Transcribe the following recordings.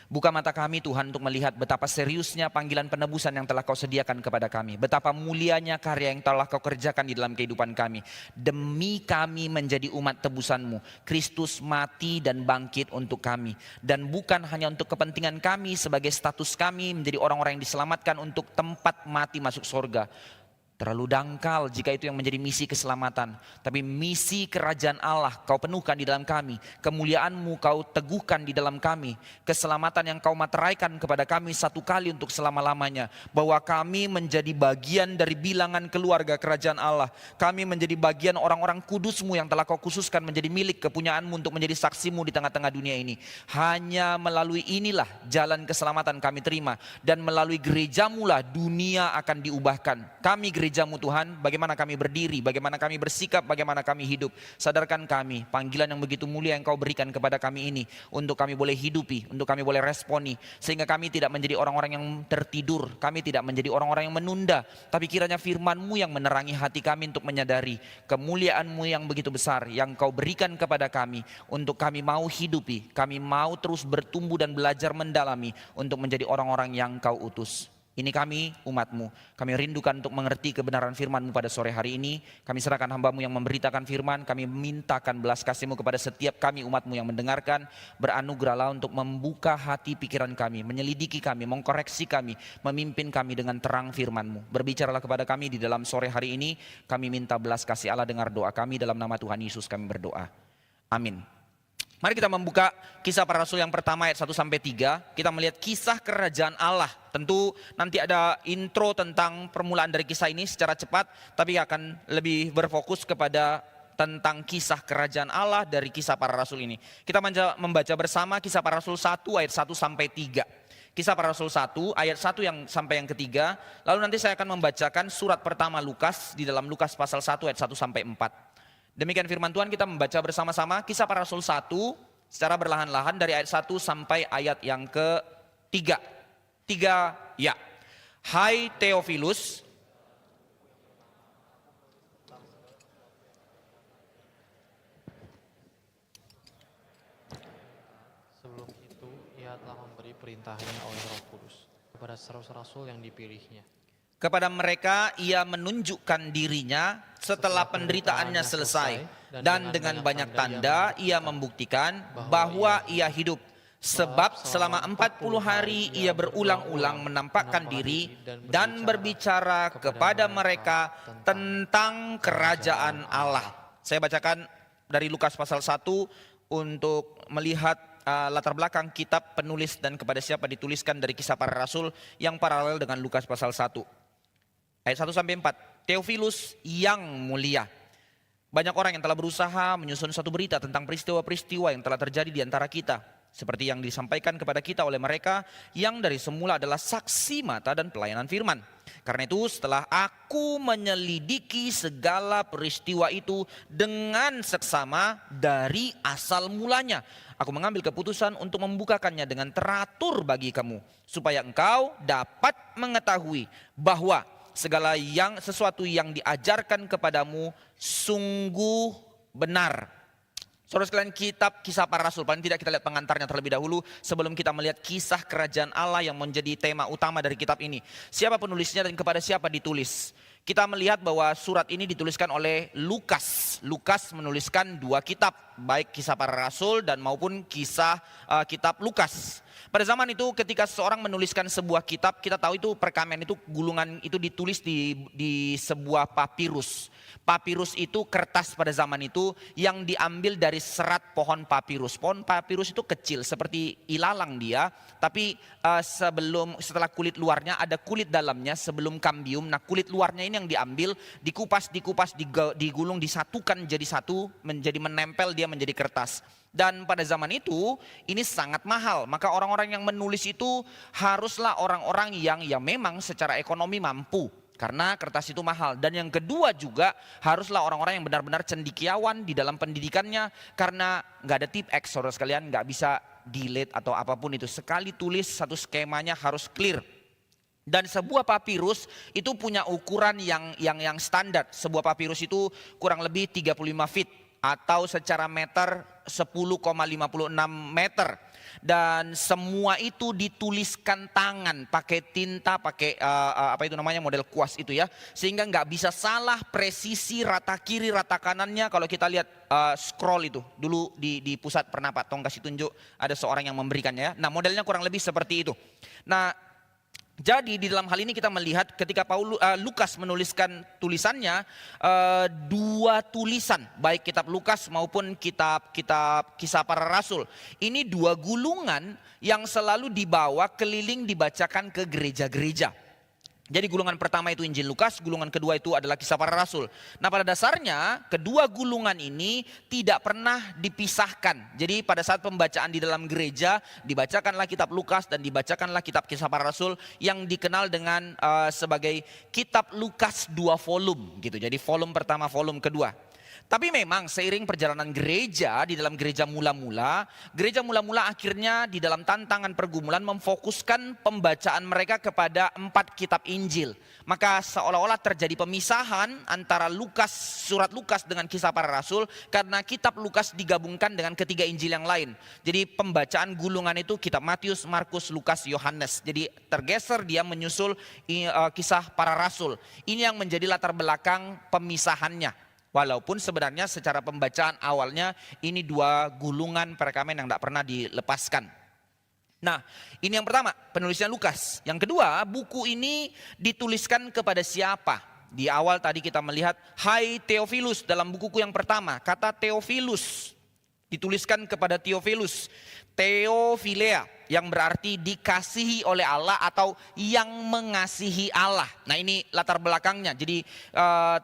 Buka mata kami Tuhan untuk melihat betapa seriusnya panggilan penebusan yang telah Kau sediakan kepada kami. Betapa mulianya karya yang telah Kau kerjakan di dalam kehidupan kami. Demi kami menjadi umat tebusan-Mu. Kristus mati dan bangkit untuk kami. Dan bukan hanya untuk kepentingan kami sebagai status kami menjadi orang-orang yang diselamatkan untuk tempat mati masuk surga. Terlalu dangkal jika itu yang menjadi misi keselamatan. Tapi misi kerajaan Allah Kau penuhkan di dalam kami. Kemuliaan-Mu Kau teguhkan di dalam kami. Keselamatan yang Kau materaikan kepada kami satu kali untuk selama-lamanya. Bahwa kami menjadi bagian dari bilangan keluarga kerajaan Allah. Kami menjadi bagian orang-orang kudus-Mu yang telah Kau khususkan menjadi milik kepunyaan-Mu untuk menjadi saksi-Mu di tengah-tengah dunia ini. Hanya melalui inilah jalan keselamatan kami terima. Dan melalui gereja-Mu lah dunia akan diubahkan. Kami gereja-Mu Tuhan, bagaimana kami berdiri, bagaimana kami bersikap, bagaimana kami hidup. Sadarkan kami panggilan yang begitu mulia yang Kau berikan kepada kami ini. Untuk kami boleh hidupi, untuk kami boleh responi. Sehingga kami tidak menjadi orang-orang yang tertidur. Kami tidak menjadi orang-orang yang menunda. Tapi kiranya firman-Mu yang menerangi hati kami untuk menyadari kemuliaan-Mu yang begitu besar. Yang Kau berikan kepada kami. Untuk kami mau hidupi. Kami mau terus bertumbuh dan belajar mendalami. Untuk menjadi orang-orang yang Kau utus. Ini kami umat-Mu, kami rindukan untuk mengerti kebenaran firman-Mu pada sore hari ini. Kami serahkan hamba-Mu yang memberitakan firman, kami mintakan belas kasih-Mu kepada setiap kami umat-Mu yang mendengarkan. Beranugerahlah untuk membuka hati pikiran kami, menyelidiki kami, mengkoreksi kami, memimpin kami dengan terang firman-Mu. Berbicaralah kepada kami di dalam sore hari ini, kami minta belas kasih Allah, dengar doa kami dalam nama Tuhan Yesus kami berdoa. Amin. Mari kita membuka Kisah Para Rasul yang pertama ayat 1-3. Kita melihat kisah kerajaan Allah. Tentu nanti ada intro tentang permulaan dari kisah ini secara cepat. Tapi akan lebih berfokus kepada tentang kisah kerajaan Allah dari Kisah Para Rasul ini. Kita membaca bersama Kisah Para Rasul 1 ayat 1-3. Kisah Para Rasul 1 ayat 1 yang sampai yang ketiga. Lalu nanti saya akan membacakan surat pertama Lukas di dalam Lukas pasal 1 ayat 1-4. Demikian firman Tuhan, kita membaca bersama-sama Kisah Para Rasul 1 secara berlahan-lahan dari ayat 1 sampai ayat yang ke-3. 3 ya. Hai Theophilus, sebelum itu ia telah memberi perintahnya oleh Roh Kudus kepada rasul-rasul yang dipilihnya. kepada mereka ia menunjukkan dirinya setelah penderitaannya selesai. Dan dengan banyak tanda ia membuktikan bahwa ia hidup. Sebab selama 40 hari ia berulang-ulang menampakkan diri dan berbicara kepada mereka tentang kerajaan Allah. Saya bacakan dari Lukas pasal 1 untuk melihat latar belakang kitab penulis dan kepada siapa dituliskan dari Kisah Para Rasul yang paralel dengan Lukas pasal 1. Ayat 1-4, Theophilus yang mulia. Banyak orang yang telah berusaha menyusun satu berita tentang peristiwa-peristiwa yang telah terjadi di antara kita. Seperti yang disampaikan kepada kita oleh mereka yang dari semula adalah saksi mata dan pelayanan firman. Karena itu setelah aku menyelidiki segala peristiwa itu dengan seksama dari asal mulanya, aku mengambil keputusan untuk membukakannya dengan teratur bagi kamu. Supaya engkau dapat mengetahui bahwa sesuatu yang diajarkan kepadamu sungguh benar. Saudara sekalian, kitab Kisah Para Rasul, paling tidak kita lihat pengantarnya terlebih dahulu sebelum kita melihat kisah kerajaan Allah yang menjadi tema utama dari kitab ini. Siapa penulisnya dan kepada siapa ditulis? Kita melihat bahwa surat ini dituliskan oleh Lukas. Lukas menuliskan 2 kitab, baik Kisah Para Rasul dan maupun kitab Lukas. Pada zaman itu ketika seseorang menuliskan sebuah kitab, kita tahu itu perkamen itu gulungan itu ditulis di sebuah papirus. Papirus itu kertas pada zaman itu yang diambil dari serat pohon papirus. Pohon papirus itu kecil seperti ilalang dia, tapi setelah kulit luarnya ada kulit dalamnya sebelum kambium. Nah, kulit luarnya ini yang diambil, dikupas, digulung, disatukan jadi satu, menjadi menempel dia menjadi kertas. Dan pada zaman itu ini sangat mahal, maka orang-orang yang menulis itu haruslah orang-orang yang memang secara ekonomi mampu. Karena kertas itu mahal. Dan yang kedua juga haruslah orang-orang yang benar-benar cendekiawan di dalam pendidikannya. Karena gak ada tip X, saudara sekalian, gak bisa delete atau apapun itu. Sekali tulis satu skemanya harus clear. Dan sebuah papirus itu punya ukuran yang standar. Sebuah papirus itu kurang lebih 35 feet atau secara meter 10,56 meter. Dan semua itu dituliskan tangan, pakai tinta, pakai model kuas itu ya. Sehingga nggak bisa salah, presisi, rata kiri, rata kanannya. Kalau kita lihat scroll itu, dulu di pusat pernah Pak Tong kasih tunjuk, ada seorang yang memberikannya ya. Nah modelnya kurang lebih seperti itu. Nah jadi di dalam hal ini kita melihat ketika Lukas menuliskan tulisannya, dua tulisan, baik kitab Lukas maupun kitab Kisah Para Rasul. Ini dua gulungan yang selalu dibawa keliling dibacakan ke gereja-gereja. Jadi gulungan pertama itu Injil Lukas, gulungan kedua itu adalah Kisah Para Rasul. Nah pada dasarnya kedua gulungan ini tidak pernah dipisahkan. Jadi pada saat pembacaan di dalam gereja dibacakanlah kitab Lukas dan dibacakanlah kitab Kisah Para Rasul yang dikenal dengan sebagai kitab Lukas 2 volume gitu. Jadi volume pertama, volume kedua. Tapi memang seiring perjalanan gereja di dalam gereja mula-mula akhirnya di dalam tantangan pergumulan memfokuskan pembacaan mereka kepada 4 kitab Injil. Maka seolah-olah terjadi pemisahan antara surat Lukas dengan Kisah Para Rasul karena kitab Lukas digabungkan dengan ketiga Injil yang lain. Jadi pembacaan gulungan itu kitab Matius, Markus, Lukas, Yohanes. Jadi tergeser dia menyusul Kisah Para Rasul. Ini yang menjadi latar belakang pemisahannya. Walaupun sebenarnya secara pembacaan awalnya ini dua gulungan perekaman yang tidak pernah dilepaskan. Nah ini yang pertama, penulisnya Lukas. Yang kedua, buku ini dituliskan kepada siapa? Di awal tadi kita melihat, Hai Theophilus dalam bukuku yang pertama. Kata Theophilus dituliskan kepada Theophilus. Theophilea yang berarti dikasihi oleh Allah atau yang mengasihi Allah. Nah ini latar belakangnya. Jadi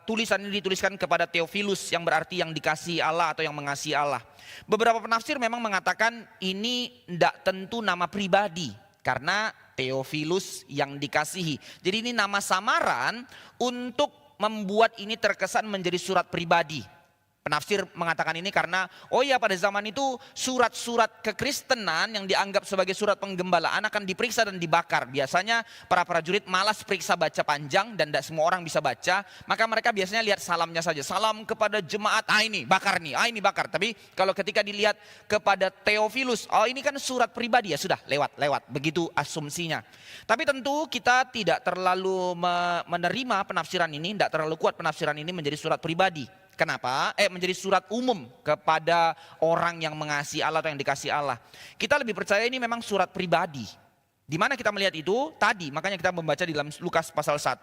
tulisan ini dituliskan kepada Theophilus yang berarti yang dikasihi Allah atau yang mengasihi Allah. Beberapa penafsir memang mengatakan ini tidak tentu nama pribadi. Karena Theophilus yang dikasihi. Jadi ini nama samaran untuk membuat ini terkesan menjadi surat pribadi. Penafsir mengatakan ini karena pada zaman itu surat-surat kekristenan yang dianggap sebagai surat penggembalaan akan diperiksa dan dibakar. Biasanya para prajurit malas periksa baca panjang dan tidak semua orang bisa baca. Maka mereka biasanya lihat salamnya saja. Salam kepada jemaat, ini bakar nih, ini bakar. Tapi kalau ketika dilihat kepada Theophilus, ini kan surat pribadi ya sudah lewat. Begitu asumsinya. Tapi tentu kita tidak terlalu menerima penafsiran ini, tidak terlalu kuat penafsiran ini menjadi surat pribadi. Kenapa? Menjadi surat umum kepada orang yang mengasihi Allah atau yang dikasihi Allah. Kita lebih percaya ini memang surat pribadi. Di mana kita melihat itu? Tadi, makanya kita membaca di dalam Lukas pasal 1.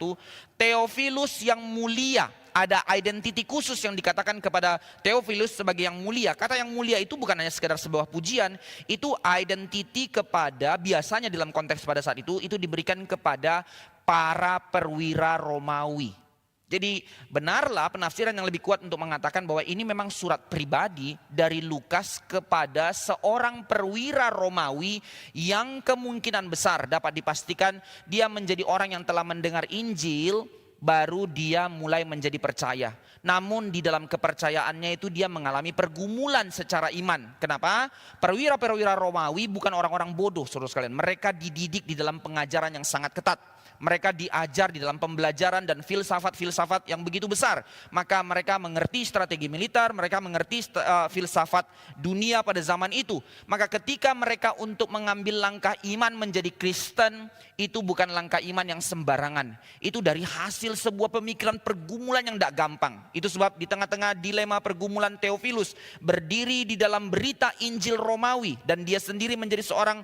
Theophilus yang mulia. Ada identiti khusus yang dikatakan kepada Theophilus sebagai yang mulia. Kata yang mulia itu bukan hanya sekedar sebuah pujian. Itu identiti kepada, biasanya dalam konteks pada saat itu diberikan kepada para perwira Romawi. Jadi benarlah penafsiran yang lebih kuat untuk mengatakan bahwa ini memang surat pribadi dari Lukas kepada seorang perwira Romawi yang kemungkinan besar dapat dipastikan dia menjadi orang yang telah mendengar Injil baru dia mulai menjadi percaya. Namun di dalam kepercayaannya itu dia mengalami pergumulan secara iman. Kenapa? Perwira-perwira Romawi bukan orang-orang bodoh saudara sekalian. Mereka dididik di dalam pengajaran yang sangat ketat. Mereka diajar di dalam pembelajaran dan filsafat-filsafat yang begitu besar. Maka mereka mengerti strategi militer, mereka mengerti filsafat dunia pada zaman itu. Maka ketika mereka untuk mengambil langkah iman menjadi Kristen, itu bukan langkah iman yang sembarangan. Itu dari hasil sebuah pemikiran pergumulan yang tidak gampang. Itu sebab di tengah-tengah dilema pergumulan Theophilus berdiri di dalam berita Injil Romawi. Dan dia sendiri menjadi seorang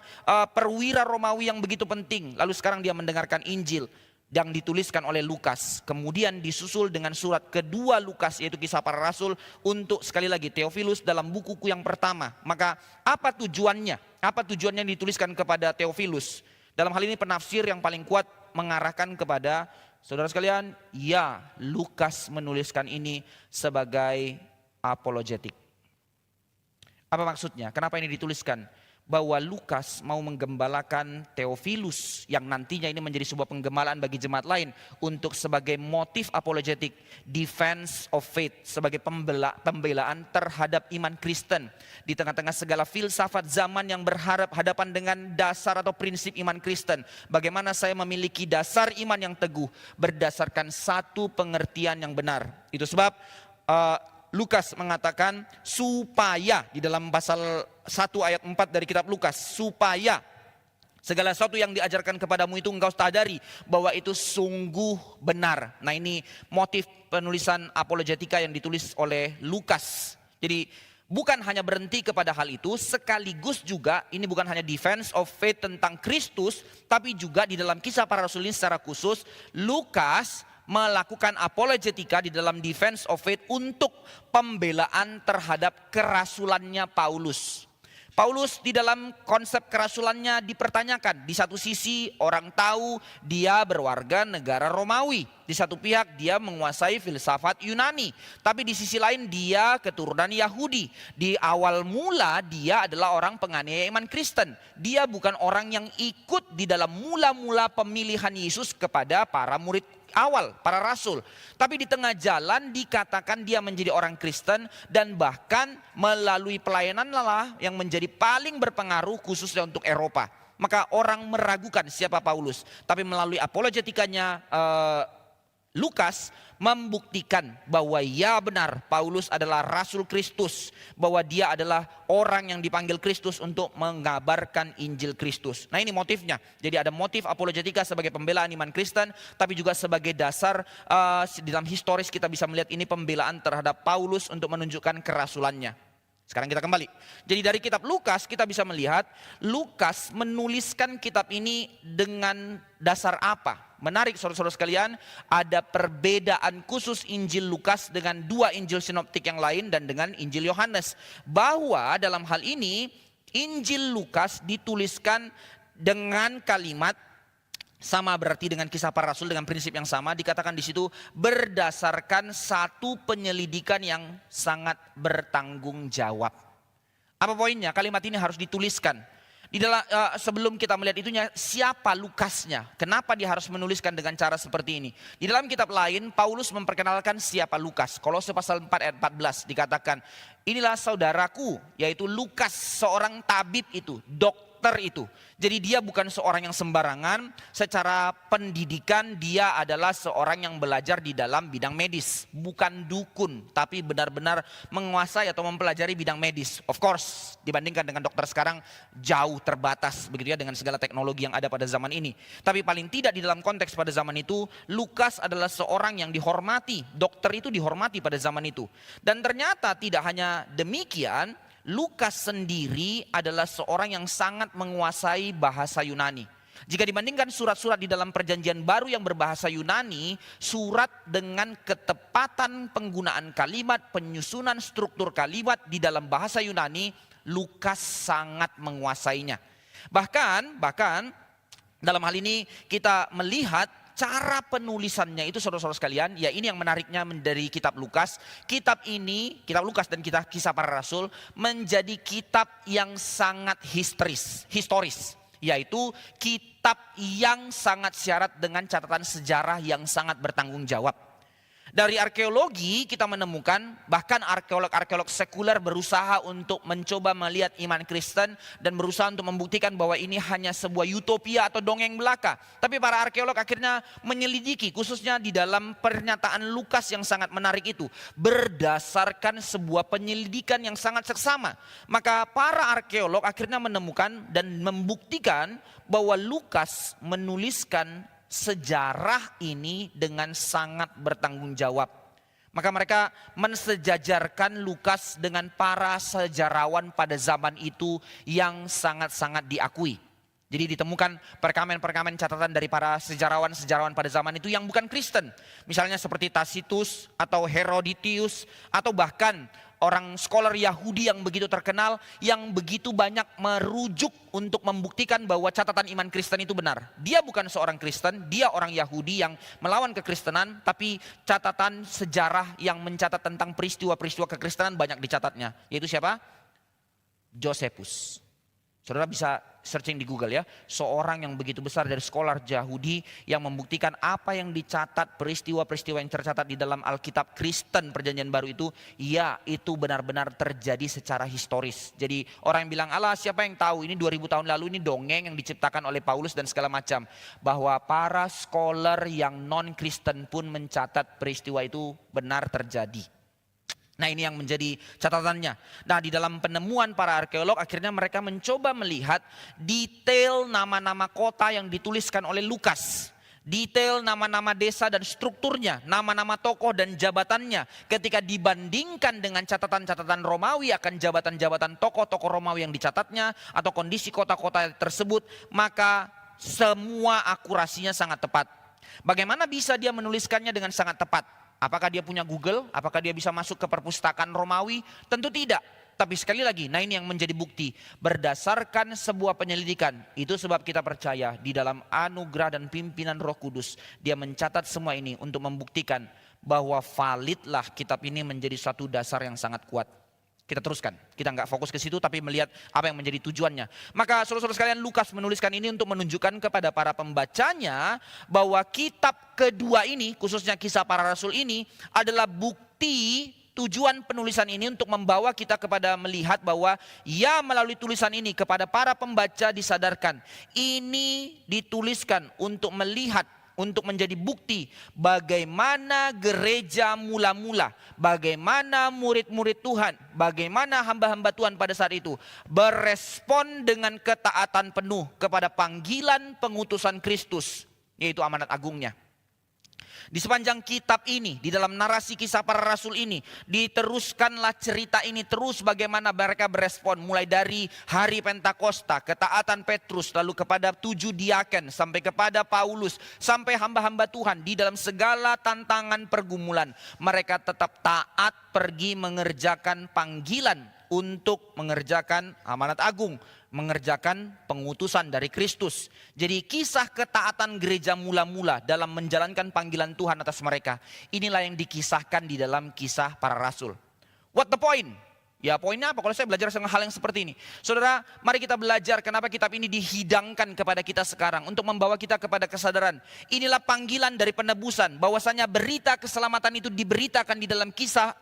perwira Romawi yang begitu penting. Lalu sekarang dia mendengarkan Injil yang dituliskan oleh Lukas. Kemudian disusul dengan surat kedua Lukas yaitu Kisah Para Rasul untuk sekali lagi Theophilus dalam bukuku yang pertama. Maka apa tujuannya? Apa tujuannya dituliskan kepada Theophilus? Dalam hal ini penafsir yang paling kuat mengarahkan kepada saudara sekalian, ya Lukas menuliskan ini sebagai apologetik. Apa maksudnya? Kenapa ini dituliskan? Bahwa Lukas mau menggembalakan Theophilus yang nantinya ini menjadi sebuah penggembalaan bagi jemaat lain untuk sebagai motif apologetik, defense of faith, sebagai pembelaan terhadap iman Kristen di tengah-tengah segala filsafat zaman yang berhadapan dengan dasar atau prinsip iman Kristen. Bagaimana saya memiliki dasar iman yang teguh berdasarkan satu pengertian yang benar. Itu sebab Lukas mengatakan supaya di dalam pasal 1 ayat 4 dari kitab Lukas, supaya segala sesuatu yang diajarkan kepadamu itu engkau sadari bahwa itu sungguh benar. Nah, ini motif penulisan apologetika yang ditulis oleh Lukas. Jadi bukan hanya berhenti kepada hal itu, sekaligus juga ini bukan hanya defense of faith tentang Kristus, tapi juga di dalam Kisah Para Rasul ini secara khusus Lukas melakukan apologetika di dalam defense of faith untuk pembelaan terhadap kerasulannya Paulus. Paulus di dalam konsep kerasulannya dipertanyakan. Di satu sisi orang tahu dia berwarga negara Romawi. Di satu pihak dia menguasai filsafat Yunani. Tapi di sisi lain dia keturunan Yahudi. Di awal mula dia adalah orang penganiaya iman Kristen. Dia bukan orang yang ikut di dalam mula-mula pemilihan Yesus kepada para murid awal, para rasul. Tapi di tengah jalan dikatakan dia menjadi orang Kristen dan bahkan melalui pelayanan lah yang menjadi paling berpengaruh khususnya untuk Eropa. Maka orang meragukan siapa Paulus. Tapi melalui apologetikanya Lukas membuktikan bahwa ya benar Paulus adalah Rasul Kristus. Bahwa dia adalah orang yang dipanggil Kristus untuk mengabarkan Injil Kristus. Nah, ini motifnya. Jadi ada motif apologetika sebagai pembelaan iman Kristen. Tapi juga sebagai dasar di dalam historis kita bisa melihat ini pembelaan terhadap Paulus untuk menunjukkan kerasulannya. Sekarang kita kembali. Jadi dari kitab Lukas kita bisa melihat Lukas menuliskan kitab ini dengan dasar apa? Menarik saudara-saudara sekalian, ada perbedaan khusus Injil Lukas dengan dua Injil sinoptik yang lain dan dengan Injil Yohanes. Bahwa dalam hal ini Injil Lukas dituliskan dengan kalimat sama, berarti dengan Kisah Para Rasul dengan prinsip yang sama, dikatakan di situ berdasarkan satu penyelidikan yang sangat bertanggung jawab. Apa poinnya? Kalimat ini harus dituliskan. Di dalam sebelum kita melihat itunya, siapa Lukasnya? Kenapa dia harus menuliskan dengan cara seperti ini? Di dalam kitab lain Paulus memperkenalkan siapa Lukas. Kolose pasal 4 ayat 14 dikatakan, inilah saudaraku, yaitu Lukas, seorang tabib itu, dokter itu. Jadi dia bukan seorang yang sembarangan. Secara pendidikan dia adalah seorang yang belajar di dalam bidang medis. Bukan dukun, tapi benar-benar menguasai atau mempelajari bidang medis. Of course, dibandingkan dengan dokter sekarang jauh terbatas begitu ya, dengan segala teknologi yang ada pada zaman ini. Tapi paling tidak di dalam konteks pada zaman itu, Lukas adalah seorang yang dihormati. Dokter itu dihormati pada zaman itu. Dan ternyata tidak hanya demikian, Lukas sendiri adalah seorang yang sangat menguasai bahasa Yunani. Jika dibandingkan surat-surat di dalam perjanjian baru yang berbahasa Yunani, surat dengan ketepatan penggunaan kalimat, penyusunan struktur kalimat di dalam bahasa Yunani, Lukas sangat menguasainya. Bahkan dalam hal ini kita melihat cara penulisannya itu saudara-saudara sekalian, ya ini yang menariknya dari kitab Lukas. Kitab ini, kitab Lukas dan kitab Kisah Para Rasul menjadi kitab yang sangat historis. Yaitu kitab yang sangat syarat dengan catatan sejarah yang sangat bertanggung jawab. Dari arkeologi kita menemukan bahkan arkeolog-arkeolog sekuler berusaha untuk mencoba melihat iman Kristen dan berusaha untuk membuktikan bahwa ini hanya sebuah utopia atau dongeng belaka. Tapi para arkeolog akhirnya menyelidiki khususnya di dalam pernyataan Lukas yang sangat menarik itu. Berdasarkan sebuah penyelidikan yang sangat seksama. Maka para arkeolog akhirnya menemukan dan membuktikan bahwa Lukas menuliskan sejarah ini dengan sangat bertanggung jawab. Maka mereka mensejajarkan Lukas dengan para sejarawan pada zaman itu yang sangat-sangat diakui. Jadi ditemukan perkamen-perkamen catatan dari para sejarawan-sejarawan pada zaman itu yang bukan Kristen. Misalnya seperti Tacitus atau Herodotus atau bahkan orang scholar Yahudi yang begitu terkenal yang begitu banyak merujuk untuk membuktikan bahwa catatan iman Kristen itu benar. Dia bukan seorang Kristen, dia orang Yahudi yang melawan kekristenan, tapi catatan sejarah yang mencatat tentang peristiwa-peristiwa kekristenan banyak dicatatnya. Yaitu siapa? Josephus. Saudara bisa searching di Google ya, seorang yang begitu besar dari scholar Yahudi yang membuktikan apa yang dicatat, peristiwa-peristiwa yang tercatat di dalam Alkitab Kristen perjanjian baru itu, ya itu benar-benar terjadi secara historis. Jadi orang yang bilang, alah siapa yang tahu ini 2000 tahun lalu, ini dongeng yang diciptakan oleh Paulus dan segala macam. Bahwa para scholar yang non-Kristen pun mencatat peristiwa itu benar terjadi. Nah, ini yang menjadi catatannya. Nah, di dalam penemuan para arkeolog akhirnya mereka mencoba melihat detail nama-nama kota yang dituliskan oleh Lukas. Detail nama-nama desa dan strukturnya, nama-nama tokoh dan jabatannya. Ketika dibandingkan dengan catatan-catatan Romawi akan jabatan-jabatan tokoh-tokoh Romawi yang dicatatnya atau kondisi kota-kota tersebut, maka semua akurasinya sangat tepat. Bagaimana bisa dia menuliskannya dengan sangat tepat? Apakah dia punya Google? Apakah dia bisa masuk ke perpustakaan Romawi? Tentu tidak. Tapi sekali lagi, nah ini yang menjadi bukti. Berdasarkan sebuah penyelidikan, itu sebab kita percaya di dalam anugerah dan pimpinan Roh Kudus, dia mencatat semua ini untuk membuktikan bahwa validlah kitab ini menjadi suatu dasar yang sangat kuat. Kita teruskan, kita nggak fokus ke situ tapi melihat apa yang menjadi tujuannya. Maka saudara-saudara sekalian, Lukas menuliskan ini untuk menunjukkan kepada para pembacanya bahwa kitab kedua ini, khususnya Kisah Para Rasul ini adalah bukti tujuan penulisan ini untuk membawa kita kepada melihat bahwa ya melalui tulisan ini kepada para pembaca disadarkan. Ini dituliskan untuk melihat, untuk menjadi bukti bagaimana gereja mula-mula, bagaimana murid-murid Tuhan, bagaimana hamba-hamba Tuhan pada saat itu berespon dengan ketaatan penuh kepada panggilan pengutusan Kristus, yaitu amanat agungnya. Di sepanjang kitab ini, di dalam narasi Kisah Para Rasul ini, diteruskanlah cerita ini terus bagaimana mereka berespon. Mulai dari hari Pentakosta, ketaatan Petrus, lalu kepada 7 diaken, sampai kepada Paulus, sampai hamba-hamba Tuhan. Di dalam segala tantangan pergumulan, mereka tetap taat pergi mengerjakan panggilan untuk mengerjakan amanat agung, mengerjakan pengutusan dari Kristus. Jadi kisah ketaatan gereja mula-mula dalam menjalankan panggilan Tuhan atas mereka, inilah yang dikisahkan di dalam Kisah Para Rasul. What the point? Ya poinnya apa? Kalau saya belajar tentang hal yang seperti ini, saudara, mari kita belajar kenapa kitab ini dihidangkan kepada kita sekarang untuk membawa kita kepada kesadaran. Inilah panggilan dari penebusan, bahwasanya berita keselamatan itu diberitakan di dalam kisah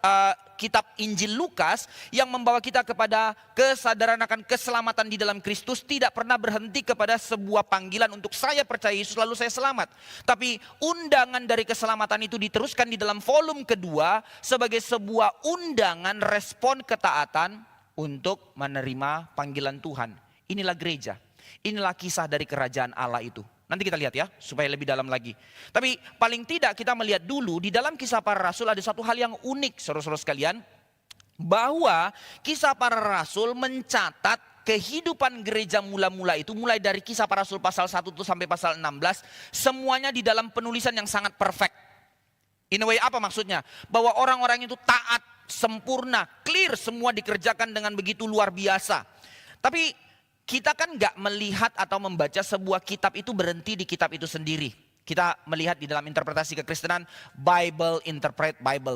kitab Injil Lukas yang membawa kita kepada kesadaran akan keselamatan di dalam Kristus. Tidak pernah berhenti kepada sebuah panggilan untuk saya percaya Yesus lalu saya selamat. Tapi undangan dari keselamatan itu diteruskan di dalam volume kedua sebagai sebuah undangan respon ketaatan untuk menerima panggilan Tuhan. Inilah gereja, inilah kisah dari kerajaan Allah itu. Nanti kita lihat ya, supaya lebih dalam lagi. Tapi paling tidak kita melihat dulu di dalam Kisah Para Rasul ada satu hal yang unik, saudara-saudara sekalian. Bahwa Kisah Para Rasul mencatat kehidupan gereja mula-mula itu, mulai dari Kisah Para Rasul pasal 1 sampai pasal 16, semuanya di dalam penulisan yang sangat perfect. In a way apa maksudnya? Bahwa orang-orang itu taat, sempurna, clear, semua dikerjakan dengan begitu luar biasa. Tapi kita kan gak melihat atau membaca sebuah kitab itu berhenti di kitab itu sendiri. Kita melihat di dalam interpretasi kekristenan, Bible interpret Bible,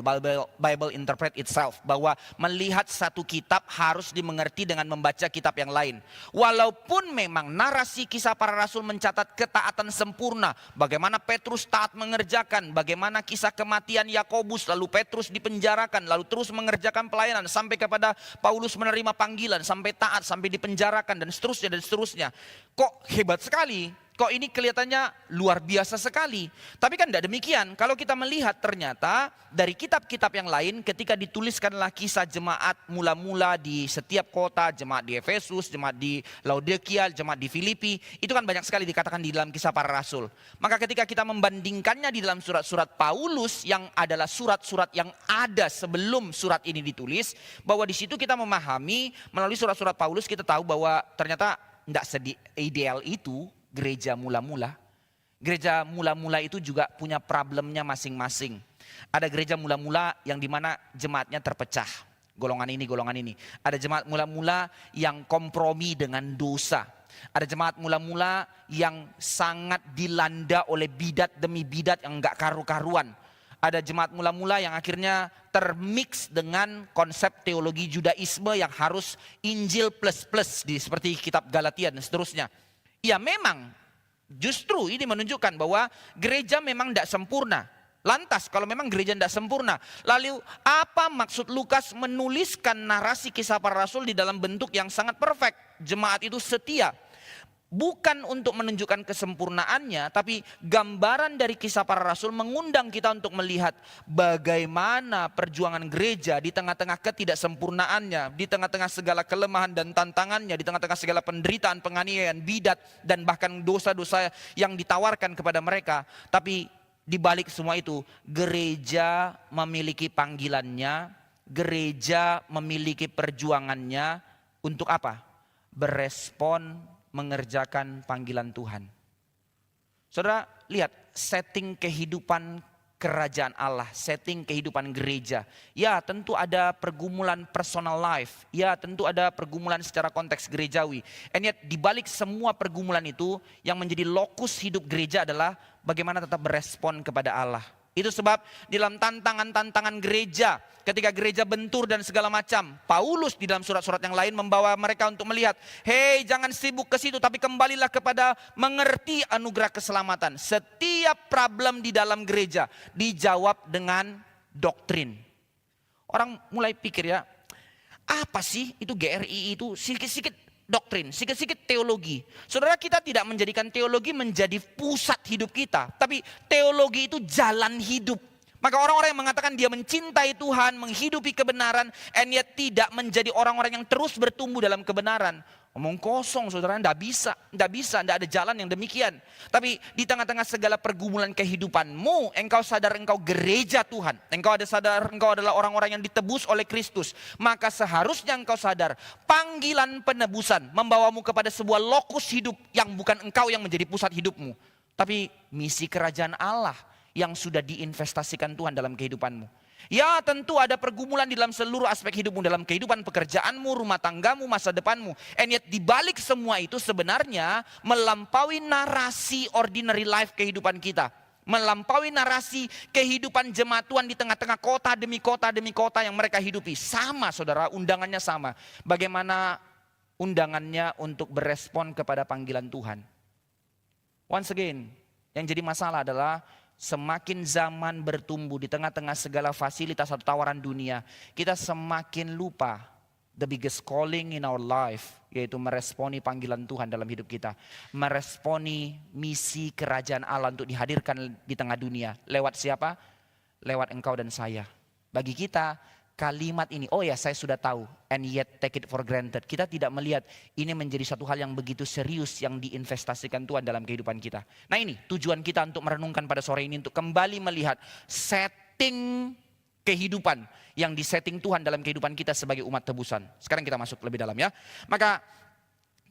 Bible interpret itself. Bahwa melihat satu kitab harus dimengerti dengan membaca kitab yang lain. Walaupun memang narasi Kisah Para Rasul mencatat ketaatan sempurna. Bagaimana Petrus taat mengerjakan, bagaimana kisah kematian Yakobus, lalu Petrus dipenjarakan, lalu terus mengerjakan pelayanan. Sampai kepada Paulus menerima panggilan, sampai taat, sampai dipenjarakan dan seterusnya dan seterusnya. Kok hebat sekali? Kok ini kelihatannya luar biasa sekali. Tapi kan tidak demikian. Kalau kita melihat ternyata dari kitab-kitab yang lain ketika dituliskanlah kisah jemaat mula-mula di setiap kota. Jemaat di Efesus, jemaat di Laodikia, jemaat di Filipi. Itu kan banyak sekali dikatakan di dalam Kisah Para Rasul. Maka ketika kita membandingkannya di dalam surat-surat Paulus yang adalah surat-surat yang ada sebelum surat ini ditulis. Bahwa di situ kita memahami melalui surat-surat Paulus kita tahu bahwa ternyata tidak seideal itu. Gereja mula-mula. Gereja mula-mula itu juga punya problemnya masing-masing. Ada gereja mula-mula yang dimana jemaatnya terpecah. Golongan ini, golongan ini. Ada jemaat mula-mula yang kompromi dengan dosa. Ada jemaat mula-mula yang sangat dilanda oleh bidat demi bidat yang enggak karu-karuan. Ada jemaat mula-mula yang akhirnya termix dengan konsep teologi Judaisme yang harus Injil plus-plus seperti kitab Galatia dan seterusnya. Ya memang justru ini menunjukkan bahwa gereja memang tidak sempurna. Lantas kalau memang gereja tidak sempurna, lalu apa maksud Lukas menuliskan narasi Kisah Para Rasul di dalam bentuk yang sangat perfect? Jemaat itu setia. Bukan untuk menunjukkan kesempurnaannya, tapi gambaran dari kisah para rasul mengundang kita untuk melihat bagaimana perjuangan gereja di tengah-tengah ketidaksempurnaannya, di tengah-tengah segala kelemahan dan tantangannya, di tengah-tengah segala penderitaan, penganiayaan, bidat, dan bahkan dosa-dosa yang ditawarkan kepada mereka. Tapi di balik semua itu, gereja memiliki panggilannya, gereja memiliki perjuangannya untuk apa? Berespon mengerjakan panggilan Tuhan. Saudara, lihat setting kehidupan kerajaan Allah, setting kehidupan gereja. Ya, tentu ada pergumulan personal life. Ya, tentu ada pergumulan secara konteks gerejawi. And yet di balik semua pergumulan itu, yang menjadi lokus hidup gereja adalah bagaimana tetap berespon kepada Allah. Itu sebab dalam tantangan-tantangan gereja, ketika gereja bentur dan segala macam, Paulus di dalam surat-surat yang lain membawa mereka untuk melihat, hei jangan sibuk ke situ, tapi kembalilah kepada mengerti anugerah keselamatan. Setiap problem di dalam gereja dijawab dengan doktrin. Orang mulai pikir ya, apa sih itu GRI itu sedikit-sedikit doktrin, sedikit-sedikit teologi. Saudara, kita tidak menjadikan teologi menjadi pusat hidup kita, tapi teologi itu jalan hidup. Maka orang-orang yang mengatakan dia mencintai Tuhan, menghidupi kebenaran, and yet tidak menjadi orang-orang yang terus bertumbuh dalam kebenaran. Omong kosong, saudara, tidak bisa, tidak ada jalan yang demikian. Tapi di tengah-tengah segala pergumulan kehidupanmu, engkau sadar engkau gereja Tuhan. Engkau adalah orang-orang yang ditebus oleh Kristus. Maka seharusnya engkau sadar, panggilan penebusan membawamu kepada sebuah lokus hidup yang bukan engkau yang menjadi pusat hidupmu. Tapi misi kerajaan Allah yang sudah diinvestasikan Tuhan dalam kehidupanmu. Ya, tentu ada pergumulan di dalam seluruh aspek hidupmu, dalam kehidupan pekerjaanmu, rumah tanggamu, masa depanmu. And yet di balik semua itu sebenarnya melampaui narasi ordinary life kehidupan kita. Melampaui narasi kehidupan jemaat Tuhan di tengah-tengah kota demi kota demi kota yang mereka hidupi. Sama saudara, undangannya sama. Bagaimana undangannya untuk berespon kepada panggilan Tuhan. Once again, yang jadi masalah adalah semakin zaman bertumbuh di tengah-tengah segala fasilitas atau tawaran dunia, kita semakin lupa the biggest calling in our life, yaitu meresponi panggilan Tuhan dalam hidup kita. Meresponi misi kerajaan Allah untuk dihadirkan di tengah dunia. Lewat siapa? Lewat engkau dan saya. Bagi kita, kalimat ini, oh ya saya sudah tahu, and yet take it for granted. Kita tidak melihat ini menjadi satu hal yang begitu serius yang diinvestasikan Tuhan dalam kehidupan kita. Nah ini tujuan kita untuk merenungkan pada sore ini, untuk kembali melihat setting kehidupan yang disetting Tuhan dalam kehidupan kita sebagai umat tebusan. Sekarang kita masuk lebih dalam ya. Maka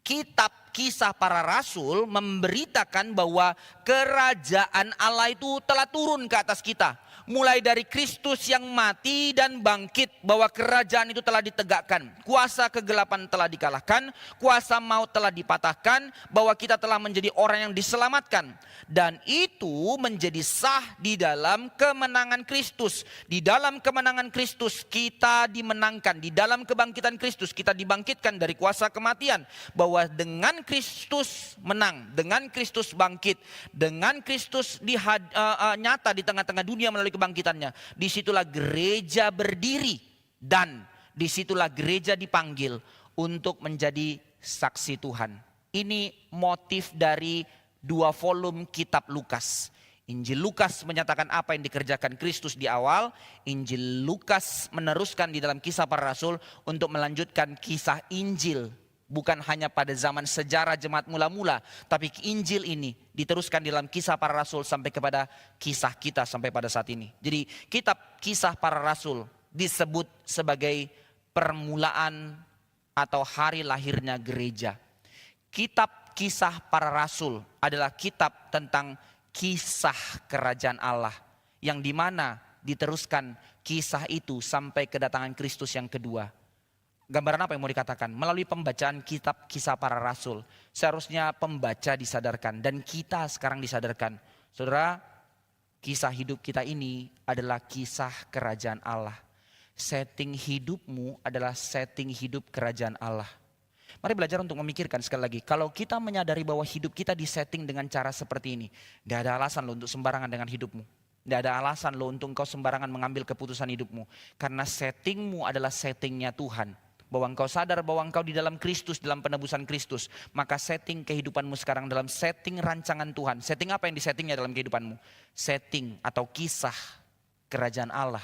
kitab Kisah Para Rasul memberitakan bahwa kerajaan Allah itu telah turun ke atas kita. Mulai dari Kristus yang mati dan bangkit, bahwa kerajaan itu telah ditegakkan. Kuasa kegelapan telah dikalahkan, kuasa maut telah dipatahkan, bahwa kita telah menjadi orang yang diselamatkan. Dan itu menjadi sah di dalam kemenangan Kristus. Di dalam kemenangan Kristus kita dimenangkan. Di dalam kebangkitan Kristus kita dibangkitkan dari kuasa kematian. Bahwa dengan Kristus menang, dengan Kristus bangkit, dengan Kristus nyata di tengah-tengah dunia melalui kebangkitannya. Disitulah gereja berdiri dan disitulah gereja dipanggil untuk menjadi saksi Tuhan. Ini motif dari 2 volume kitab Lukas. Injil Lukas menyatakan apa yang dikerjakan Kristus di awal. Injil Lukas meneruskan di dalam Kisah Para Rasul untuk melanjutkan kisah Injil. Bukan hanya pada zaman sejarah jemaat mula-mula, tapi Injil ini diteruskan dalam Kisah Para Rasul sampai kepada kisah kita sampai pada saat ini. Jadi kitab Kisah Para Rasul disebut sebagai permulaan atau hari lahirnya gereja. Kitab Kisah Para Rasul adalah kitab tentang kisah kerajaan Allah, yang dimana diteruskan kisah itu sampai kedatangan Kristus yang kedua. Gambaran apa yang mau dikatakan? Melalui pembacaan kitab Kisah Para Rasul, seharusnya pembaca disadarkan dan kita sekarang disadarkan. Saudara, kisah hidup kita ini adalah kisah kerajaan Allah. Setting hidupmu adalah setting hidup kerajaan Allah. Mari belajar untuk memikirkan sekali lagi. Kalau kita menyadari bahwa hidup kita disetting dengan cara seperti ini, tidak ada alasan lo untuk sembarangan dengan hidupmu. Tidak ada alasan lo untuk engkau sembarangan mengambil keputusan hidupmu. Karena settingmu adalah settingnya Tuhan. bahwa engkau sadar bahwa engkau di dalam Kristus, dalam penebusan Kristus, maka setting kehidupanmu sekarang dalam setting rancangan Tuhan. Setting apa yang disettingnya dalam kehidupanmu? Setting atau kisah kerajaan Allah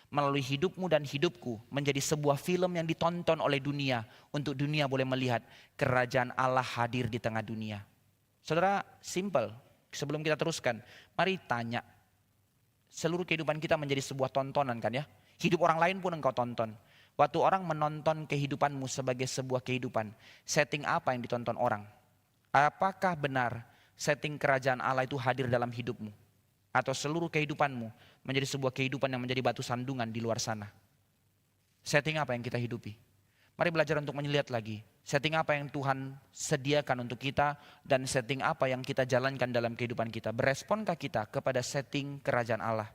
melalui hidupmu dan hidupku menjadi sebuah film yang ditonton oleh dunia, untuk dunia boleh melihat kerajaan Allah hadir di tengah dunia. Saudara, simple. Sebelum kita teruskan, mari tanya. Seluruh kehidupan kita menjadi sebuah tontonan kan ya. Hidup orang lain pun engkau tonton. Waktu orang menonton kehidupanmu sebagai sebuah kehidupan, setting apa yang ditonton orang? Apakah benar setting kerajaan Allah itu hadir dalam hidupmu? Atau seluruh kehidupanmu menjadi sebuah kehidupan yang menjadi batu sandungan di luar sana? Setting apa yang kita hidupi? Mari belajar untuk melihat lagi. Setting apa yang Tuhan sediakan untuk kita dan setting apa yang kita jalankan dalam kehidupan kita. Beresponkah kita kepada setting kerajaan Allah?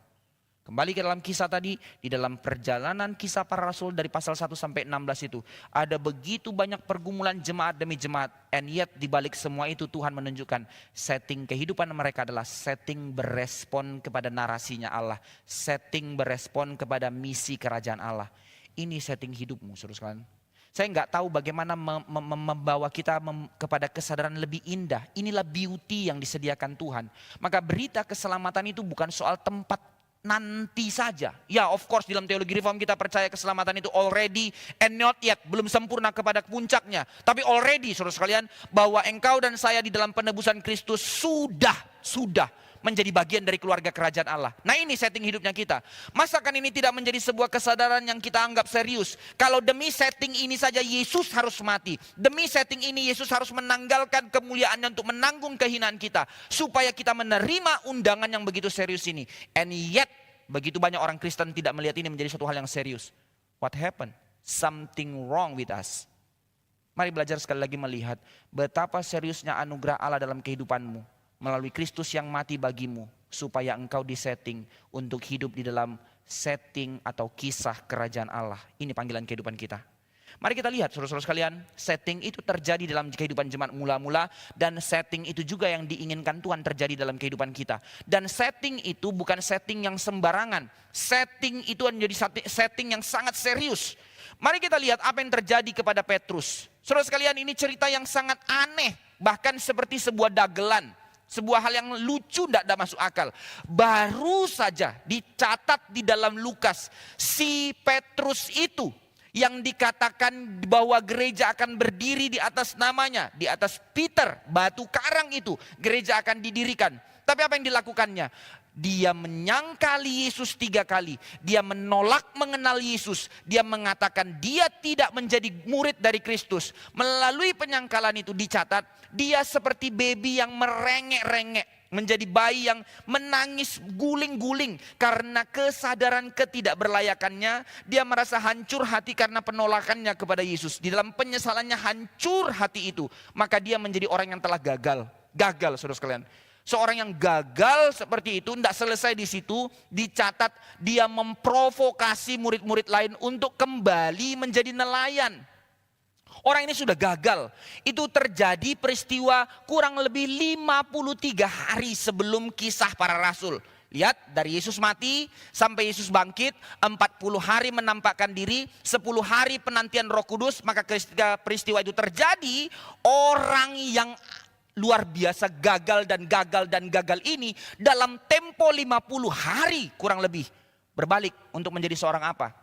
Kembali ke dalam kisah tadi, di dalam perjalanan kisah para rasul dari pasal 1 sampai 16 itu. Ada begitu banyak pergumulan jemaat demi jemaat. And yet di balik semua itu Tuhan menunjukkan setting kehidupan mereka adalah setting berespon kepada narasinya Allah. Setting berespon kepada misi kerajaan Allah. Ini setting hidupmu, saudara sekalian. Saya nggak tahu bagaimana membawa kita kepada kesadaran lebih indah. Inilah beauty yang disediakan Tuhan. Maka berita keselamatan itu bukan soal tempat nanti saja. Ya, of course dalam teologi reform kita percaya keselamatan itu already and not yet, belum sempurna kepada puncaknya. Tapi already saudara sekalian, bahwa engkau dan saya di dalam penebusan Kristus sudah menjadi bagian dari keluarga kerajaan Allah. Nah ini setting hidupnya kita. Masakan ini tidak menjadi sebuah kesadaran yang kita anggap serius? Kalau demi setting ini saja Yesus harus mati. Demi setting ini Yesus harus menanggalkan kemuliaannya untuk menanggung kehinaan kita. Supaya kita menerima undangan yang begitu serius ini. And yet begitu banyak orang Kristen tidak melihat ini menjadi suatu hal yang serius. What happened? Something wrong with us. Mari belajar sekali lagi melihat betapa seriusnya anugerah Allah dalam kehidupanmu. Melalui Kristus yang mati bagimu, supaya engkau disetting untuk hidup di dalam setting atau kisah kerajaan Allah. Ini panggilan kehidupan kita. Mari kita lihat saudara-saudara sekalian, setting itu terjadi dalam kehidupan jemaat mula-mula, dan setting itu juga yang diinginkan Tuhan terjadi dalam kehidupan kita. Dan setting itu bukan setting yang sembarangan. Setting itu menjadi setting yang sangat serius. Mari kita lihat apa yang terjadi kepada Petrus. Saudara sekalian, ini cerita yang sangat aneh, bahkan seperti sebuah dagelan. Sebuah hal yang lucu, tidak ada masuk akal. Baru saja dicatat di dalam Lukas, si Petrus itu yang dikatakan bahwa gereja akan berdiri di atas namanya, di atas Peter, batu karang itu, gereja akan didirikan. Tapi apa yang dilakukannya? Dia menyangkali Yesus 3 kali. Dia menolak mengenal Yesus. Dia mengatakan dia tidak menjadi murid dari Kristus. Melalui penyangkalan itu dicatat, dia seperti baby yang merengek-rengek. Menjadi bayi yang menangis guling-guling karena kesadaran ketidakberlayakannya. Dia merasa hancur hati karena penolakannya kepada Yesus. Di dalam penyesalannya hancur hati itu. Maka dia menjadi orang yang telah gagal. Gagal saudara sekalian. Seorang yang gagal seperti itu, tidak selesai di situ, dicatat dia memprovokasi murid-murid lain untuk kembali menjadi nelayan. Orang ini sudah gagal. Itu terjadi peristiwa kurang lebih 53 hari sebelum kisah para rasul. Lihat, dari Yesus mati sampai Yesus bangkit, 40 hari menampakkan diri, 10 hari penantian Roh Kudus. Maka ketika peristiwa itu terjadi, orang yang luar biasa gagal ini dalam tempo 50 hari kurang lebih berbalik untuk menjadi seorang apa?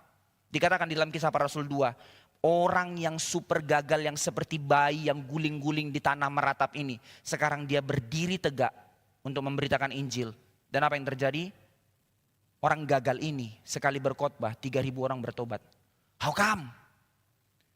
Dikatakan di dalam kisah para rasul 2, orang yang super gagal yang seperti bayi yang guling-guling di tanah meratap ini, sekarang dia berdiri tegak untuk memberitakan Injil. Dan apa yang terjadi? Orang gagal ini sekali berkhotbah 3.000 orang bertobat. How come?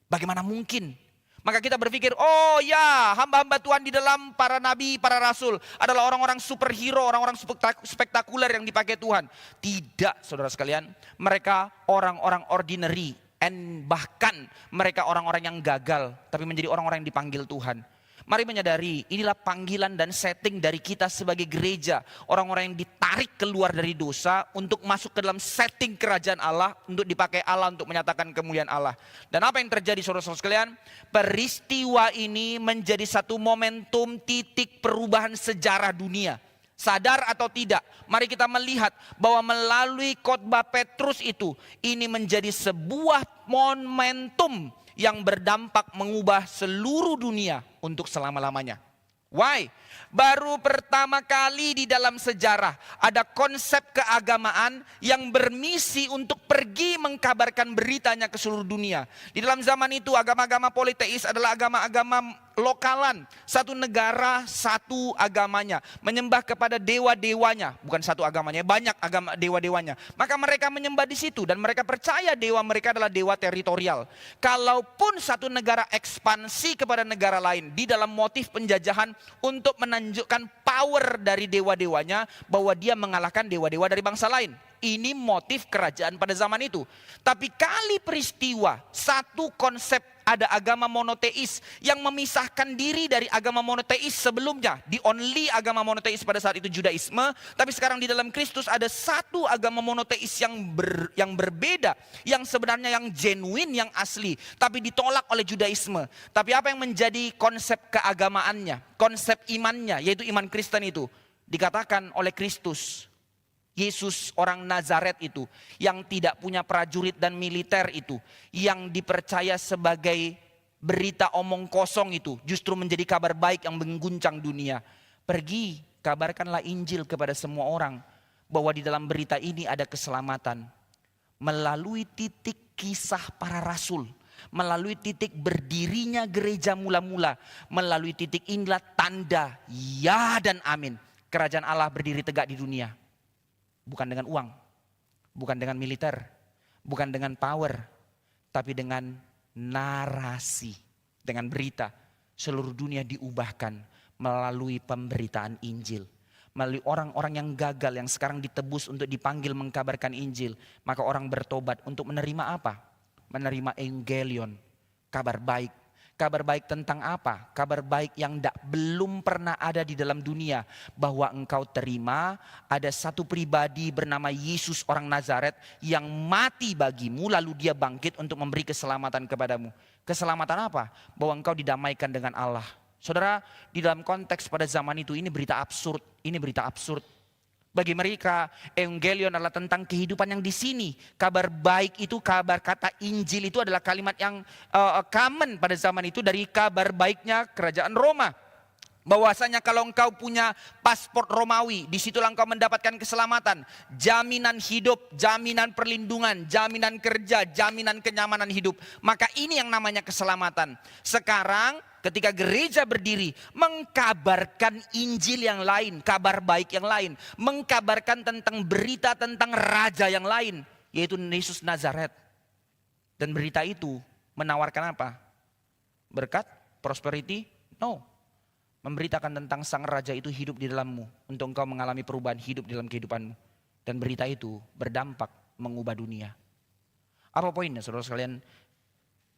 Bagaimana mungkin? Maka kita berpikir, oh ya, hamba-hamba Tuhan di dalam para nabi, para rasul adalah orang-orang superhero, orang-orang spektakuler yang dipakai Tuhan. Tidak, saudara sekalian, mereka orang-orang ordinary, and bahkan mereka orang-orang yang gagal, tapi menjadi orang-orang yang dipanggil Tuhan. Mari menyadari, inilah panggilan dan setting dari kita sebagai gereja. Orang-orang yang ditarik keluar dari dosa untuk masuk ke dalam setting kerajaan Allah. Untuk dipakai Allah untuk menyatakan kemuliaan Allah. Dan apa yang terjadi saudara-saudara sekalian? Peristiwa ini menjadi satu momentum titik perubahan sejarah dunia. Sadar atau tidak, mari kita melihat bahwa melalui khotbah Petrus itu, ini menjadi sebuah momentum yang berdampak mengubah seluruh dunia untuk selama-lamanya. Why? Baru pertama kali di dalam sejarah ada konsep keagamaan yang bermisi untuk pergi mengkabarkan beritanya ke seluruh dunia. Di dalam zaman itu agama-agama politeis adalah agama-agama lokalan. Satu negara, satu agamanya. Menyembah kepada dewa-dewanya. Bukan satu agamanya, banyak agama dewa-dewanya. Maka mereka menyembah di situ dan mereka percaya dewa mereka adalah dewa teritorial. Kalaupun satu negara ekspansi kepada negara lain di dalam motif penjajahan untuk menunjukkan power dari dewa-dewanya bahwa dia mengalahkan dewa-dewa dari bangsa lain. Ini motif kerajaan pada zaman itu. Tapi kali peristiwa satu konsep ada agama monoteis yang memisahkan diri dari agama monoteis sebelumnya. The only agama monoteis pada saat itu Judaisme. Tapi sekarang di dalam Kristus ada satu agama monoteis yang berbeda. Yang sebenarnya yang genuine, yang asli. Tapi ditolak oleh Judaisme. Tapi apa yang menjadi konsep keagamaannya, konsep imannya, yaitu iman Kristen itu. Dikatakan oleh Kristus. Yesus orang Nazaret itu, yang tidak punya prajurit dan militer itu, yang dipercaya sebagai berita omong kosong itu, justru menjadi kabar baik yang mengguncang dunia. Pergi, kabarkanlah Injil kepada semua orang, bahwa di dalam berita ini ada keselamatan. Melalui titik kisah para rasul, melalui titik berdirinya gereja mula-mula, melalui titik inilah tanda ya dan amin. Kerajaan Allah berdiri tegak di dunia. Bukan dengan uang, bukan dengan militer, bukan dengan power, tapi dengan narasi, dengan berita. Seluruh dunia diubahkan melalui pemberitaan Injil. Melalui orang-orang yang gagal, yang sekarang ditebus untuk dipanggil mengkabarkan Injil. Maka orang bertobat untuk menerima apa? Menerima Evangelion, kabar baik. Kabar baik tentang apa? Kabar baik yang belum pernah ada di dalam dunia. Bahwa engkau terima ada satu pribadi bernama Yesus orang Nazaret yang mati bagimu lalu dia bangkit untuk memberi keselamatan kepadamu. Keselamatan apa? Bahwa engkau didamaikan dengan Allah. Saudara, di dalam konteks pada zaman itu ini berita absurd. Ini berita absurd. Bagi mereka, Evangelion adalah tentang kehidupan yang di sini. Kabar baik itu, kabar kata Injil itu adalah kalimat yang common pada zaman itu dari kabar baiknya kerajaan Roma. Bahwasanya kalau engkau punya paspor Romawi, disitulah engkau mendapatkan keselamatan. Jaminan hidup, jaminan perlindungan, jaminan kerja, jaminan kenyamanan hidup. Maka ini yang namanya keselamatan. Sekarang ketika gereja berdiri, mengkabarkan Injil yang lain, kabar baik yang lain. Mengkabarkan tentang berita tentang raja yang lain, yaitu Yesus Nazaret. Dan berita itu menawarkan apa? Berkat? Prosperity? No. Memberitakan tentang sang raja itu hidup di dalammu. Untuk engkau mengalami perubahan hidup dalam kehidupanmu. Dan berita itu berdampak mengubah dunia. Apa poinnya saudara sekalian?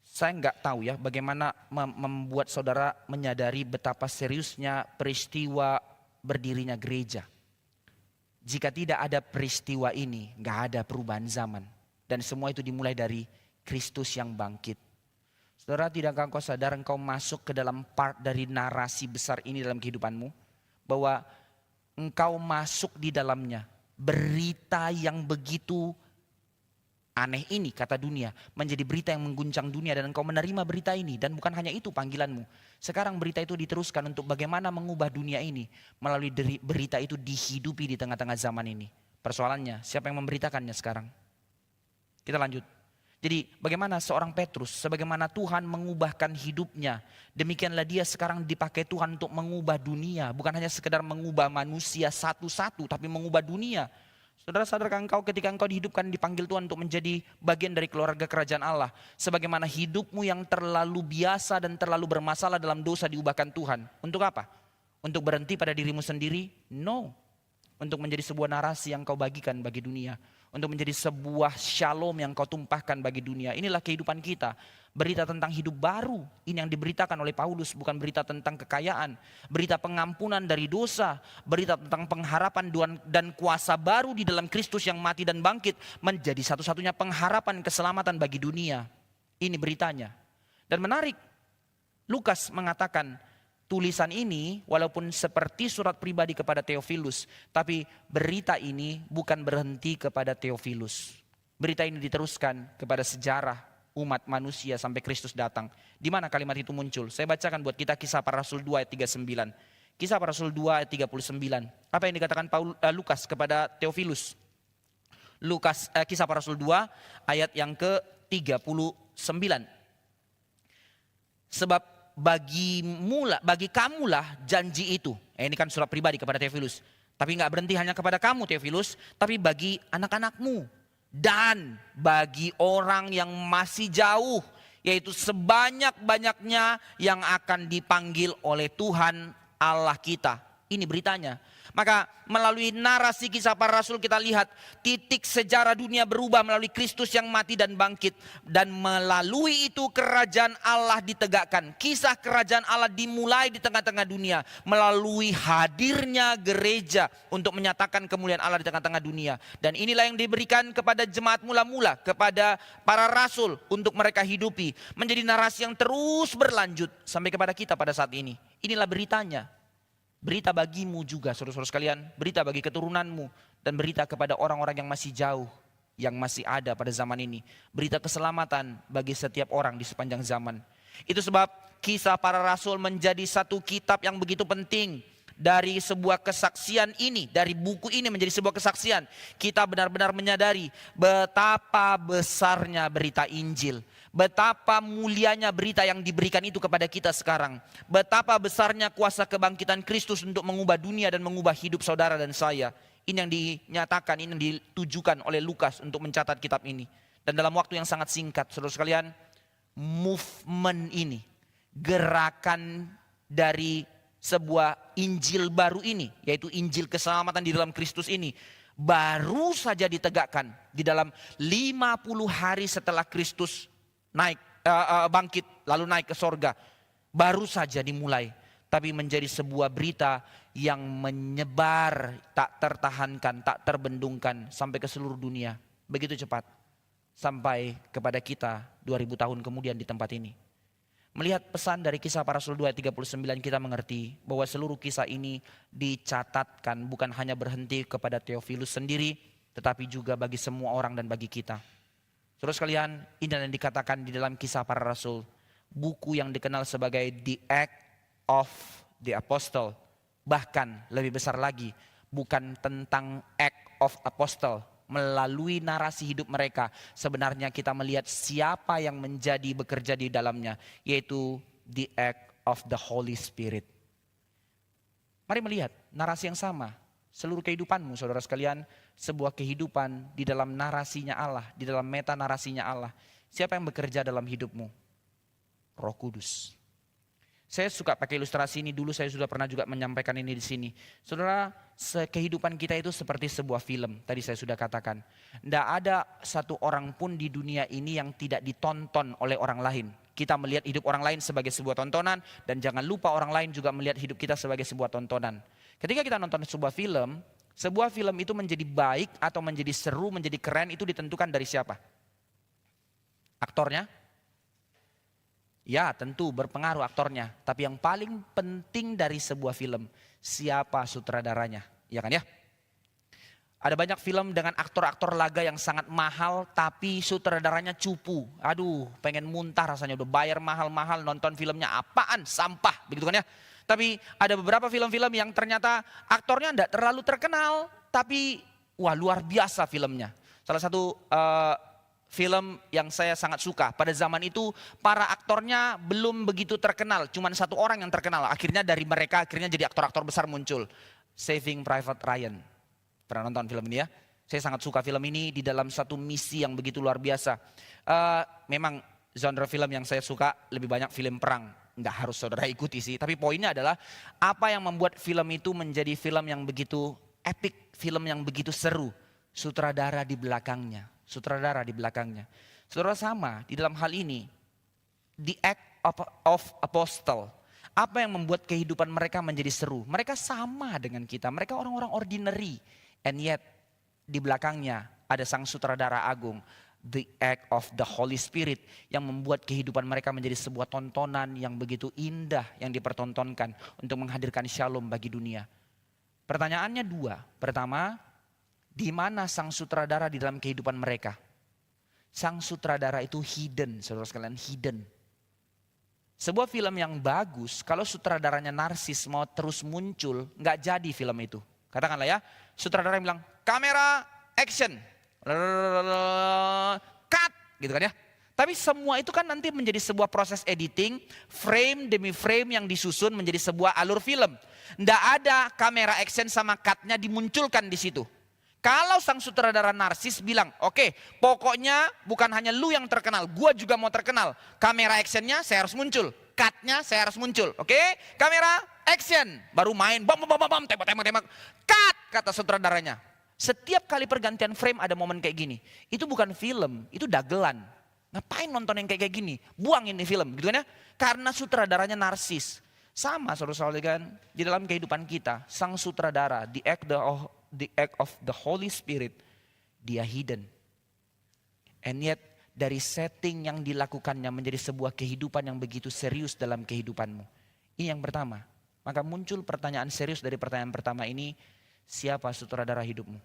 Saya nggak tahu ya bagaimana membuat saudara menyadari betapa seriusnya peristiwa berdirinya gereja. Jika tidak ada peristiwa ini, nggak ada perubahan zaman. Dan semua itu dimulai dari Kristus yang bangkit. Saudara, tidakkah engkau sadar engkau masuk ke dalam part dari narasi besar ini dalam kehidupanmu? Bahwa engkau masuk di dalamnya. Berita yang begitu aneh ini kata dunia. Menjadi berita yang mengguncang dunia dan engkau menerima berita ini. Dan bukan hanya itu panggilanmu. Sekarang berita itu diteruskan untuk bagaimana mengubah dunia ini. Melalui berita itu dihidupi di tengah-tengah zaman ini. Persoalannya, siapa yang memberitakannya sekarang? Kita lanjut. Jadi bagaimana seorang Petrus, sebagaimana Tuhan mengubahkan hidupnya, demikianlah dia sekarang dipakai Tuhan untuk mengubah dunia. Bukan hanya sekedar mengubah manusia satu-satu, tapi mengubah dunia. Saudara, sadarkah engkau ketika engkau dihidupkan, dipanggil Tuhan untuk menjadi bagian dari keluarga kerajaan Allah. Sebagaimana hidupmu yang terlalu biasa dan terlalu bermasalah dalam dosa diubahkan Tuhan. Untuk apa? Untuk berhenti pada dirimu sendiri? No. Untuk menjadi sebuah narasi yang kau bagikan bagi dunia. Untuk menjadi sebuah shalom yang kau tumpahkan bagi dunia. Inilah kehidupan kita. Berita tentang hidup baru. Ini yang diberitakan oleh Paulus. Bukan berita tentang kekayaan. Berita pengampunan dari dosa. Berita tentang pengharapan dan kuasa baru di dalam Kristus yang mati dan bangkit. Menjadi satu-satunya pengharapan keselamatan bagi dunia. Ini beritanya. Dan menarik. Lukas mengatakan tulisan ini walaupun seperti surat pribadi kepada Theophilus, tapi berita ini bukan berhenti kepada Theophilus. Berita ini diteruskan kepada sejarah, umat manusia sampai Kristus datang. Di mana kalimat itu muncul? Saya bacakan buat kita Kisah Para Rasul 2 ayat 39. Kisah Para Rasul 2 ayat 39. Apa yang dikatakan Lukas kepada Theophilus? Kisah Para Rasul 2 ayat yang ke-39. Sebab bagi kamulah janji itu. Ini kan surat pribadi kepada Theophilus. Tapi nggak berhenti hanya kepada kamu Theophilus, tapi bagi anak-anakmu. Dan bagi orang yang masih jauh, yaitu sebanyak-banyaknya yang akan dipanggil oleh Tuhan Allah kita. Ini beritanya. Maka melalui narasi Kisah Para Rasul kita lihat titik sejarah dunia berubah melalui Kristus yang mati dan bangkit. Dan melalui itu kerajaan Allah ditegakkan. Kisah kerajaan Allah dimulai di tengah-tengah dunia. Melalui hadirnya gereja untuk menyatakan kemuliaan Allah di tengah-tengah dunia. Dan inilah yang diberikan kepada jemaat mula-mula, kepada para rasul untuk mereka hidupi. Menjadi narasi yang terus berlanjut sampai kepada kita pada saat ini. Inilah beritanya. Berita bagimu juga saudara-saudara sekalian, berita bagi keturunanmu, dan berita kepada orang-orang yang masih jauh, yang masih ada pada zaman ini. Berita keselamatan bagi setiap orang di sepanjang zaman. Itu sebab Kisah Para Rasul menjadi satu kitab yang begitu penting. Dari sebuah kesaksian ini, dari buku ini menjadi sebuah kesaksian. Kita benar-benar menyadari betapa besarnya berita Injil. Betapa mulianya berita yang diberikan itu kepada kita sekarang. Betapa besarnya kuasa kebangkitan Kristus untuk mengubah dunia dan mengubah hidup saudara dan saya. Ini yang dinyatakan, ini yang ditujukan oleh Lukas untuk mencatat kitab ini. Dan dalam waktu yang sangat singkat, saudara sekalian, movement ini, gerakan dari sebuah Injil baru ini, yaitu Injil keselamatan di dalam Kristus ini, baru saja ditegakkan di dalam 50 hari setelah Kristus bangkit lalu naik ke sorga. Baru saja dimulai, tapi menjadi sebuah berita yang menyebar, tak tertahankan, tak terbendungkan sampai ke seluruh dunia. Begitu cepat sampai kepada kita 2000 tahun kemudian di tempat ini. Melihat pesan dari Kisah Para Rasul 2 ayat 39, kita mengerti bahwa seluruh kisah ini dicatatkan bukan hanya berhenti kepada Theophilus sendiri, tetapi juga bagi semua orang dan bagi kita. Saudara sekalian, ini yang dikatakan di dalam Kisah Para Rasul, buku yang dikenal sebagai The Act of the Apostle. Bahkan lebih besar lagi, bukan tentang Act of Apostle. Melalui narasi hidup mereka, sebenarnya kita melihat siapa yang menjadi bekerja di dalamnya, yaitu the act of the Holy Spirit. Mari melihat narasi yang sama, seluruh kehidupanmu saudara sekalian, sebuah kehidupan di dalam narasinya Allah, di dalam meta narasinya Allah. Siapa yang bekerja dalam hidupmu? Roh Kudus. Saya suka pakai ilustrasi ini, dulu saya sudah pernah juga menyampaikan ini di sini. Saudara, kehidupan kita itu seperti sebuah film, tadi saya sudah katakan. Tidak ada satu orang pun di dunia ini yang tidak ditonton oleh orang lain. Kita melihat hidup orang lain sebagai sebuah tontonan, dan jangan lupa orang lain juga melihat hidup kita sebagai sebuah tontonan. Ketika kita nonton sebuah film itu menjadi baik atau menjadi seru, menjadi keren, itu ditentukan dari siapa? Aktornya? Ya tentu berpengaruh aktornya, tapi yang paling penting dari sebuah film, siapa sutradaranya, ya kan ya? Ada banyak film dengan aktor-aktor laga yang sangat mahal, tapi sutradaranya cupu. Aduh, pengen muntah rasanya, udah bayar mahal-mahal nonton filmnya, apaan, sampah, begitu kan ya? Tapi ada beberapa film-film yang ternyata aktornya tidak terlalu terkenal, tapi wah luar biasa filmnya. Salah satu film yang saya sangat suka. Pada zaman itu para aktornya belum begitu terkenal. Cuma satu orang yang terkenal. Akhirnya dari mereka jadi aktor-aktor besar muncul. Saving Private Ryan. Pernah nonton film ini ya? Saya sangat suka film ini di dalam satu misi yang begitu luar biasa. Memang genre film yang saya suka lebih banyak film perang. Nggak harus saudara ikuti sih. Tapi poinnya adalah apa yang membuat film itu menjadi film yang begitu epic. Film yang begitu seru. Sutradara di belakangnya. Saudara sama di dalam hal ini, the act of apostle. Apa yang membuat kehidupan mereka menjadi seru? Mereka sama dengan kita, mereka orang-orang ordinary. And yet di belakangnya ada sang sutradara agung, the act of the Holy Spirit, yang membuat kehidupan mereka menjadi sebuah tontonan yang begitu indah yang dipertontonkan untuk menghadirkan shalom bagi dunia. Pertanyaannya dua. Pertama, di mana sang sutradara di dalam kehidupan mereka? Sang sutradara itu hidden, saudara sekalian, hidden. Sebuah film yang bagus, kalau sutradaranya narsis mau terus muncul, nggak jadi film itu. Katakanlah ya, sutradara yang bilang, kamera, action, cut, gitu kan ya. Tapi semua itu kan nanti menjadi sebuah proses editing, frame demi frame yang disusun menjadi sebuah alur film. Nggak ada kamera action sama cutnya dimunculkan di situ. Kalau sang sutradara narsis bilang, oke, pokoknya bukan hanya lu yang terkenal, gua juga mau terkenal. Kamera actionnya saya harus muncul, cutnya saya harus muncul. Oke, kamera action, baru main, bam, bam, bam, bam, tembak, cut, kata sutradaranya. Setiap kali pergantian frame ada momen kayak gini. Itu bukan film, itu dagelan. Ngapain nonton yang kayak gini? Buang ini film, gitu kan ya? Karena sutradaranya narsis. Sama saudara-saudara kan, di dalam kehidupan kita, sang sutradara, the act of the Holy Spirit, dia hidden. And yet dari setting yang dilakukannya menjadi sebuah kehidupan yang begitu serius dalam kehidupanmu. Ini yang pertama. Maka muncul pertanyaan serius dari pertanyaan pertama ini, siapa sutradara hidupmu?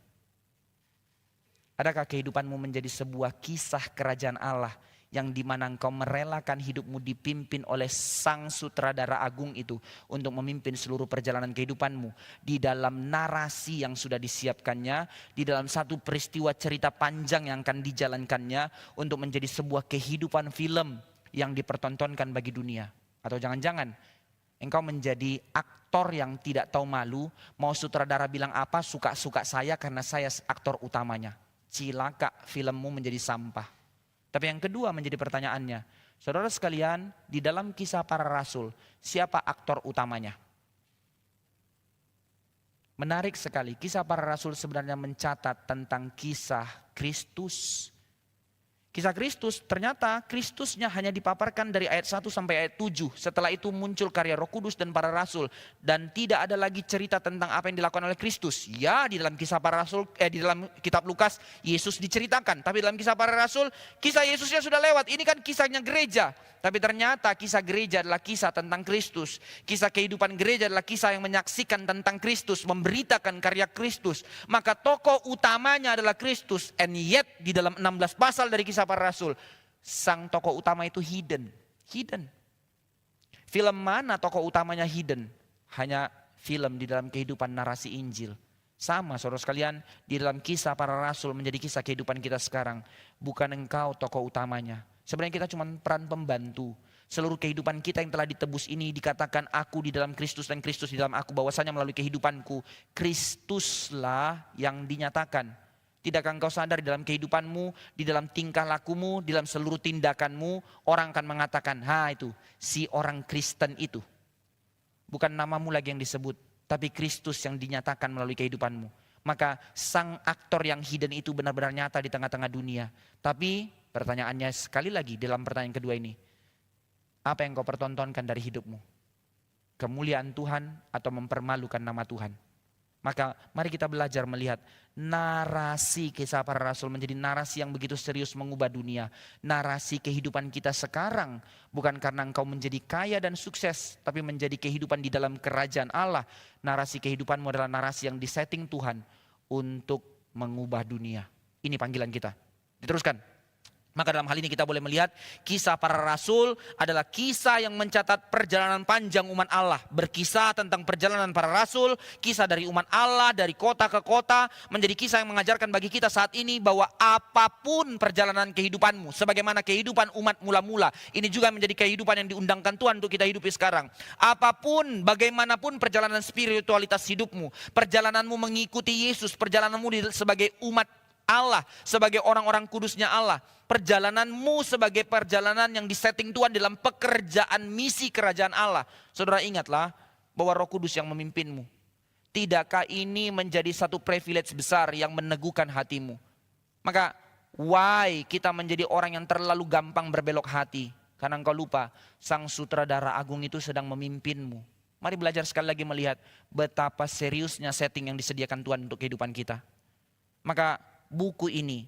Adakah kehidupanmu menjadi sebuah kisah kerajaan Allah yang dimana engkau merelakan hidupmu dipimpin oleh sang sutradara agung itu untuk memimpin seluruh perjalanan kehidupanmu di dalam narasi yang sudah disiapkannya, di dalam satu peristiwa cerita panjang yang akan dijalankannya untuk menjadi sebuah kehidupan film yang dipertontonkan bagi dunia. Atau jangan-jangan engkau menjadi aktor yang tidak tahu malu, mau sutradara bilang apa, suka-suka saya karena saya aktor utamanya. Cilaka, filmmu menjadi sampah. Tapi yang kedua menjadi pertanyaannya, saudara sekalian, di dalam kisah para rasul, siapa aktor utamanya? Menarik sekali, kisah para rasul sebenarnya mencatat tentang kisah Kristus. Kisah Kristus, ternyata Kristusnya hanya dipaparkan dari ayat 1 sampai ayat 7. Setelah itu muncul karya Roh Kudus dan para rasul. Dan tidak ada lagi cerita tentang apa yang dilakukan oleh Kristus. Ya, di dalam kisah para rasul, di dalam kitab Lukas, Yesus diceritakan. Tapi dalam kisah para rasul, kisah Yesusnya sudah lewat. Ini kan kisahnya gereja. Tapi ternyata kisah gereja adalah kisah tentang Kristus. Kisah kehidupan gereja adalah kisah yang menyaksikan tentang Kristus, memberitakan karya Kristus. Maka tokoh utamanya adalah Kristus. And yet di dalam 16 pasal dari kisah para rasul, sang tokoh utama itu hidden. Hidden. Film mana tokoh utamanya hidden? Hanya film di dalam kehidupan narasi Injil. Sama saudara sekalian, di dalam kisah para rasul menjadi kisah kehidupan kita sekarang. Bukan engkau tokoh utamanya. Sebenarnya kita cuma peran pembantu. Seluruh kehidupan kita yang telah ditebus ini dikatakan aku di dalam Kristus dan Kristus di dalam aku. Bahwasanya melalui kehidupanku, Kristuslah yang dinyatakan. Tidakkah engkau sadar di dalam kehidupanmu, di dalam tingkah lakumu, di dalam seluruh tindakanmu, orang akan mengatakan, itu si orang Kristen itu. Bukan namamu lagi yang disebut, tapi Kristus yang dinyatakan melalui kehidupanmu. Maka sang aktor yang hidden itu benar-benar nyata di tengah-tengah dunia. Tapi pertanyaannya sekali lagi dalam pertanyaan kedua ini, apa yang kau pertontonkan dari hidupmu? Kemuliaan Tuhan atau mempermalukan nama Tuhan? Maka mari kita belajar melihat narasi kisah para rasul menjadi narasi yang begitu serius mengubah dunia. Narasi kehidupan kita sekarang bukan karena engkau menjadi kaya dan sukses, tapi menjadi kehidupan di dalam kerajaan Allah. Narasi kehidupanmu adalah narasi yang disetting Tuhan untuk mengubah dunia. Ini panggilan kita. Diteruskan. Maka dalam hal ini kita boleh melihat kisah para rasul adalah kisah yang mencatat perjalanan panjang umat Allah. Berkisah tentang perjalanan para rasul, kisah dari umat Allah, dari kota ke kota. Menjadi kisah yang mengajarkan bagi kita saat ini bahwa apapun perjalanan kehidupanmu, sebagaimana kehidupan umat mula-mula, ini juga menjadi kehidupan yang diundangkan Tuhan untuk kita hidupi sekarang. Apapun, bagaimanapun perjalanan spiritualitas hidupmu, perjalananmu mengikuti Yesus, perjalananmu sebagai umat Allah, sebagai orang-orang kudusnya Allah. Perjalananmu sebagai perjalanan yang disetting Tuhan dalam pekerjaan misi kerajaan Allah. Saudara ingatlah bahwa Roh Kudus yang memimpinmu. Tidakkah ini menjadi satu privilege besar yang meneguhkan hatimu? Maka why kita menjadi orang yang terlalu gampang berbelok hati? Karena engkau lupa sang sutradara agung itu sedang memimpinmu. Mari belajar sekali lagi melihat betapa seriusnya setting yang disediakan Tuhan untuk kehidupan kita. Maka buku ini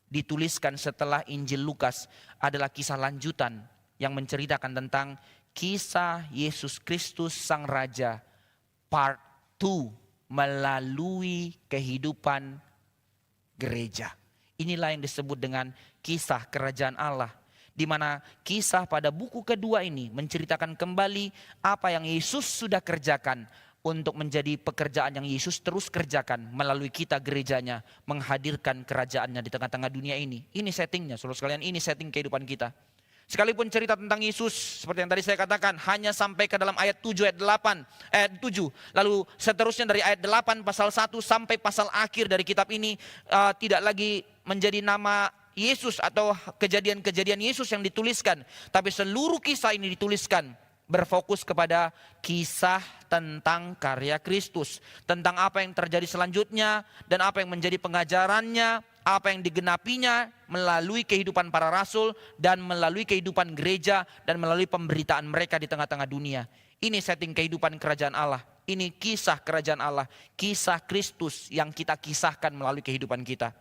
dituliskan setelah Injil Lukas adalah kisah lanjutan yang menceritakan tentang kisah Yesus Kristus Sang Raja part 2 melalui kehidupan gereja. Inilah yang disebut dengan kisah kerajaan Allah. Di mana kisah pada buku kedua ini menceritakan kembali apa yang Yesus sudah kerjakan untuk menjadi pekerjaan yang Yesus terus kerjakan melalui kita gerejanya, menghadirkan kerajaannya di tengah-tengah dunia ini. Ini settingnya, saudara sekalian, ini setting kehidupan kita. Sekalipun cerita tentang Yesus seperti yang tadi saya katakan hanya sampai ke dalam ayat 7 ayat 7. Lalu seterusnya dari ayat 8 pasal 1 sampai pasal akhir dari kitab ini tidak lagi menjadi nama Yesus atau kejadian-kejadian Yesus yang dituliskan. Tapi seluruh kisah ini dituliskan berfokus kepada kisah tentang karya Kristus. Tentang apa yang terjadi selanjutnya dan apa yang menjadi pengajarannya, apa yang digenapinya melalui kehidupan para rasul dan melalui kehidupan gereja dan melalui pemberitaan mereka di tengah-tengah dunia. Ini setting kehidupan kerajaan Allah. Ini kisah kerajaan Allah, kisah Kristus yang kita kisahkan melalui kehidupan kita.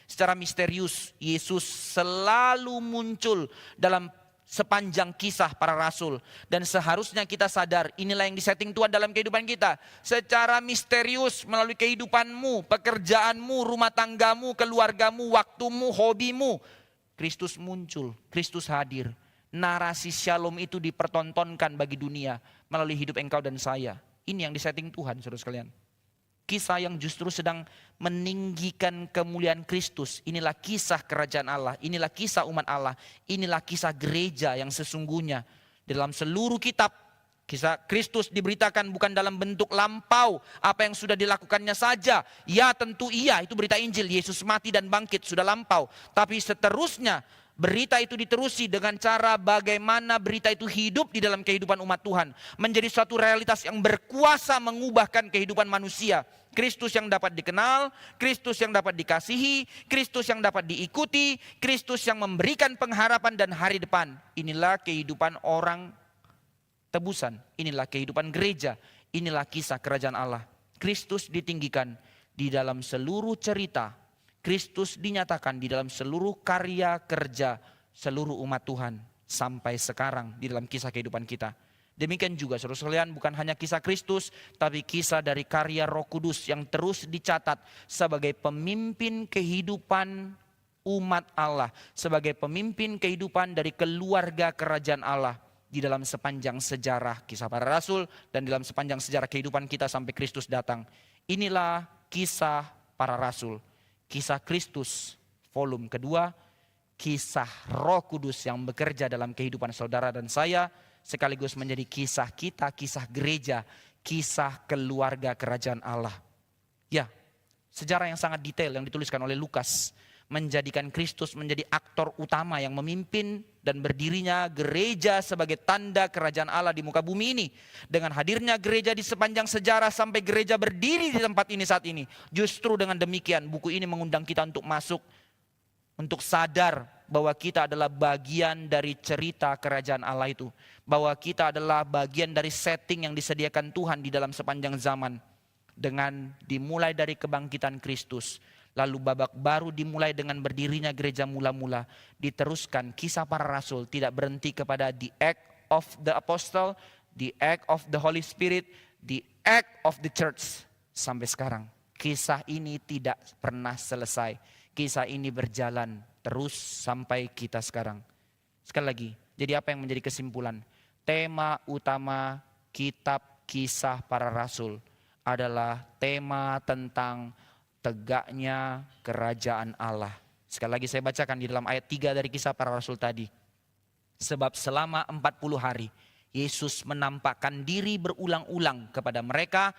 Secara misterius, Yesus selalu muncul dalam sepanjang kisah para rasul. Dan seharusnya kita sadar, inilah yang disetting Tuhan dalam kehidupan kita. Secara misterius melalui kehidupanmu, pekerjaanmu, rumah tanggamu, keluargamu, waktumu, hobimu. Kristus muncul, Kristus hadir. Narasi shalom itu dipertontonkan bagi dunia melalui hidup engkau dan saya. Ini yang disetting Tuhan, saudara sekalian. Kisah yang justru sedang meninggikan kemuliaan Kristus. Inilah kisah kerajaan Allah. Inilah kisah umat Allah. Inilah kisah gereja yang sesungguhnya. Dalam seluruh kitab, kisah Kristus diberitakan bukan dalam bentuk lampau. Apa yang sudah dilakukannya saja. Ya tentu iya, itu berita Injil. Yesus mati dan bangkit, sudah lampau. Tapi seterusnya, berita itu diterusi dengan cara bagaimana berita itu hidup di dalam kehidupan umat Tuhan. Menjadi suatu realitas yang berkuasa mengubahkan kehidupan manusia. Kristus yang dapat dikenal, Kristus yang dapat dikasihi, Kristus yang dapat diikuti, Kristus yang memberikan pengharapan dan hari depan. Inilah kehidupan orang tebusan, inilah kehidupan gereja, inilah kisah kerajaan Allah. Kristus ditinggikan di dalam seluruh cerita. Kristus dinyatakan di dalam seluruh karya kerja seluruh umat Tuhan sampai sekarang di dalam kisah kehidupan kita. Demikian juga saudara sekalian, bukan hanya kisah Kristus, tapi kisah dari karya Roh Kudus yang terus dicatat sebagai pemimpin kehidupan umat Allah, sebagai pemimpin kehidupan dari keluarga kerajaan Allah di dalam sepanjang sejarah kisah para rasul dan dalam sepanjang sejarah kehidupan kita sampai Kristus datang. Inilah kisah para rasul. Kisah Kristus volume kedua, kisah Roh Kudus yang bekerja dalam kehidupan saudara dan saya, sekaligus menjadi kisah kita, kisah gereja, kisah keluarga kerajaan Allah. Ya, sejarah yang sangat detail yang dituliskan oleh Lukas, menjadikan Kristus menjadi aktor utama yang memimpin dan berdirinya gereja sebagai tanda kerajaan Allah di muka bumi ini. Dengan hadirnya gereja di sepanjang sejarah sampai gereja berdiri di tempat ini saat ini. Justru dengan demikian buku ini mengundang kita untuk masuk, untuk sadar bahwa kita adalah bagian dari cerita kerajaan Allah itu. Bahwa kita adalah bagian dari setting yang disediakan Tuhan di dalam sepanjang zaman. Dengan dimulai dari kebangkitan Kristus. Lalu babak baru dimulai dengan berdirinya gereja mula-mula. Diteruskan kisah para rasul tidak berhenti kepada the act of the apostle, the act of the Holy Spirit, the act of the church. Sampai sekarang kisah ini tidak pernah selesai. Kisah ini berjalan terus sampai kita sekarang. Sekali lagi, jadi apa yang menjadi kesimpulan? Tema utama kitab kisah para rasul adalah tema tentang tegaknya kerajaan Allah. Sekali lagi saya bacakan di dalam ayat 3 dari kisah para rasul tadi. Sebab selama 40 hari Yesus menampakkan diri berulang-ulang kepada mereka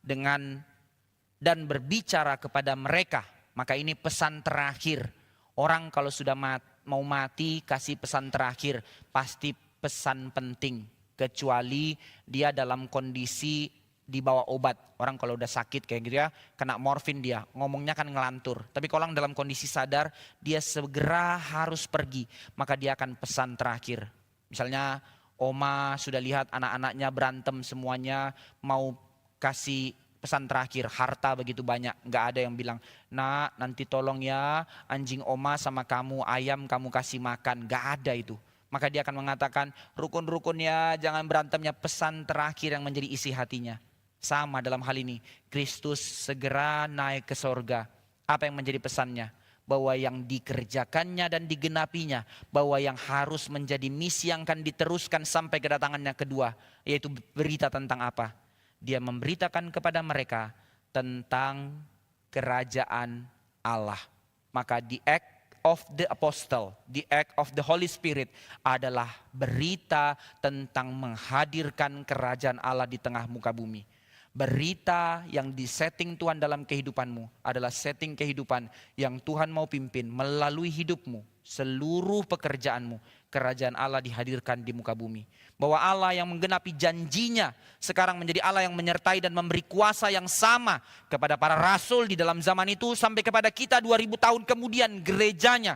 dan berbicara kepada mereka. Maka ini pesan terakhir. Orang kalau sudah mau mati kasih pesan terakhir pasti pesan penting. Kecuali dia dalam kondisi dibawa obat. Orang kalau udah sakit kayak gitu ya, kena morfin dia, ngomongnya kan ngelantur. Tapi kalau orang dalam kondisi sadar, dia segera harus pergi. Maka dia akan pesan terakhir. Misalnya oma sudah lihat anak-anaknya berantem semuanya, mau kasih pesan terakhir, harta begitu banyak. Gak ada yang bilang, nak nanti tolong ya anjing oma sama kamu, ayam kamu kasih makan. Gak ada itu. Maka dia akan mengatakan, rukun-rukun ya jangan berantemnya, pesan terakhir yang menjadi isi hatinya. Sama dalam hal ini, Kristus segera naik ke sorga. Apa yang menjadi pesannya? bahwa yang dikerjakannya dan digenapinya, bahwa yang harus menjadi misi yang akan diteruskan sampai kedatangannya kedua, yaitu berita tentang apa? Dia memberitakan kepada mereka tentang kerajaan Allah. Maka the act of the apostle, the act of the Holy Spirit adalah berita tentang menghadirkan kerajaan Allah di tengah muka bumi. Berita yang disetting Tuhan dalam kehidupanmu adalah setting kehidupan yang Tuhan mau pimpin melalui hidupmu, seluruh pekerjaanmu. Kerajaan Allah dihadirkan di muka bumi. Bahwa Allah yang menggenapi janjinya sekarang menjadi Allah yang menyertai dan memberi kuasa yang sama kepada para rasul di dalam zaman itu sampai kepada kita 2000 tahun kemudian gerejanya.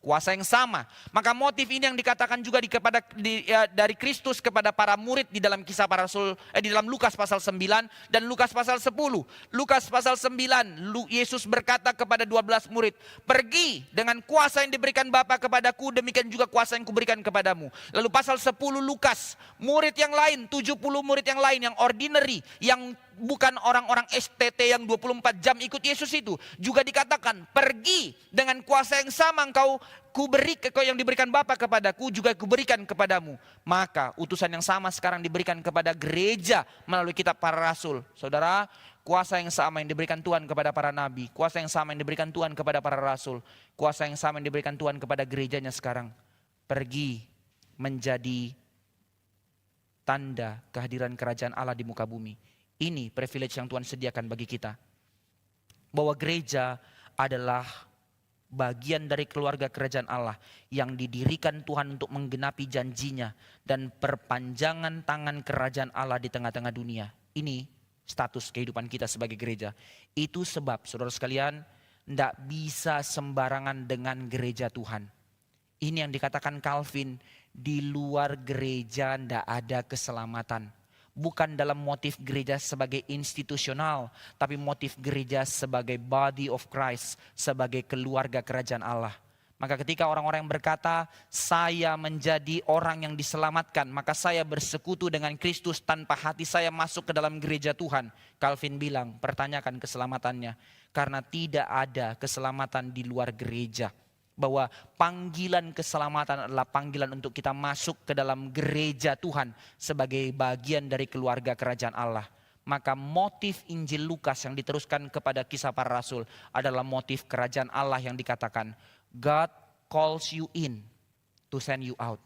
Kuasa yang sama. Maka motif ini yang dikatakan juga dari Kristus kepada para murid di dalam kisah para rasul, di dalam Lukas pasal 9 dan Lukas pasal 10. Lukas pasal 9, Yesus berkata kepada 12 murid, pergi dengan kuasa yang diberikan Bapa kepadaku, demikian juga kuasa yang kuberikan kepadamu. Lalu pasal 10 Lukas, murid yang lain, 70 murid yang lain yang ordinary, yang bukan orang-orang STT yang 24 jam ikut Yesus itu, juga dikatakan pergi dengan kuasa yang sama engkau yang diberikan Bapa kepadaku juga kuberikan kepadamu. Maka utusan yang sama sekarang diberikan kepada gereja melalui kitab para rasul. Saudara, kuasa yang sama yang diberikan Tuhan kepada para nabi, kuasa yang sama yang diberikan Tuhan kepada para rasul, kuasa yang sama yang diberikan Tuhan kepada gerejanya sekarang. Pergi menjadi tanda kehadiran kerajaan Allah di muka bumi. Ini privilege yang Tuhan sediakan bagi kita. Bahwa gereja adalah bagian dari keluarga kerajaan Allah yang didirikan Tuhan untuk menggenapi janjinya dan perpanjangan tangan kerajaan Allah di tengah-tengah dunia. Ini status kehidupan kita sebagai gereja. Itu sebab saudara sekalian, tidak bisa sembarangan dengan gereja Tuhan. Ini yang dikatakan Calvin, di luar gereja tidak ada keselamatan. Bukan dalam motif gereja sebagai institusional, tapi motif gereja sebagai body of Christ, sebagai keluarga kerajaan Allah. Maka ketika orang-orang yang berkata, saya menjadi orang yang diselamatkan, maka saya bersekutu dengan Kristus tanpa hati saya masuk ke dalam gereja Tuhan. Calvin bilang, pertanyakan keselamatannya. Karena tidak ada keselamatan di luar gereja. Bahwa panggilan keselamatan adalah panggilan untuk kita masuk ke dalam gereja Tuhan sebagai bagian dari keluarga kerajaan Allah. Maka motif Injil Lukas yang diteruskan kepada kisah para rasul adalah motif kerajaan Allah yang dikatakan God calls you in to send you out.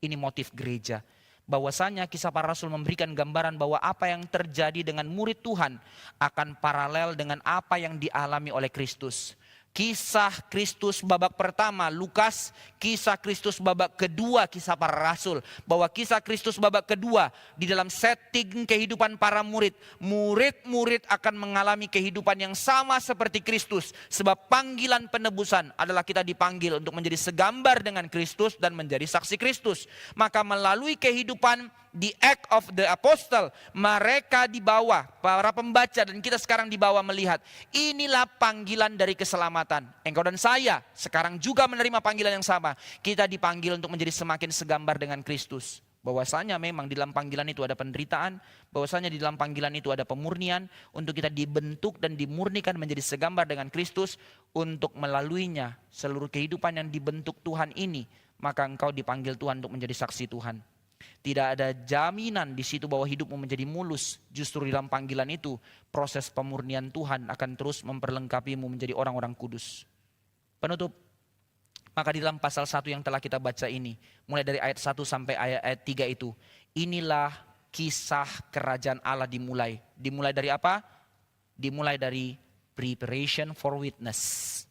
Ini motif gereja. Bahwasanya kisah para rasul memberikan gambaran bahwa apa yang terjadi dengan murid Tuhan akan paralel dengan apa yang dialami oleh Kristus. Kisah Kristus babak pertama Lukas, kisah Kristus babak kedua kisah para rasul. Bahwa kisah Kristus babak kedua di dalam setting kehidupan para murid. Murid-murid akan mengalami kehidupan yang sama seperti Kristus. Sebab panggilan penebusan adalah kita dipanggil untuk menjadi segambar dengan Kristus dan menjadi saksi Kristus. Maka melalui kehidupan the act of the apostle, mereka dibawa, para pembaca dan kita sekarang dibawa melihat. Inilah panggilan dari keselamatan. Engkau dan saya sekarang juga menerima panggilan yang sama. Kita dipanggil untuk menjadi semakin segambar dengan Kristus. Bahwasanya memang di dalam panggilan itu ada penderitaan, bahwasanya di dalam panggilan itu ada pemurnian, untuk kita dibentuk dan dimurnikan menjadi segambar dengan Kristus, untuk melaluinya seluruh kehidupan yang dibentuk Tuhan ini, maka engkau dipanggil Tuhan untuk menjadi saksi Tuhan. Tidak ada jaminan di situ bahwa hidupmu menjadi mulus. Justru di dalam panggilan itu, proses pemurnian Tuhan akan terus memperlengkapimu menjadi orang-orang kudus. Penutup, maka di dalam pasal 1 yang telah kita baca ini, mulai dari ayat 1 sampai ayat 3 itu, inilah kisah kerajaan Allah dimulai. Dimulai dari apa? Dimulai dari preparation for witness.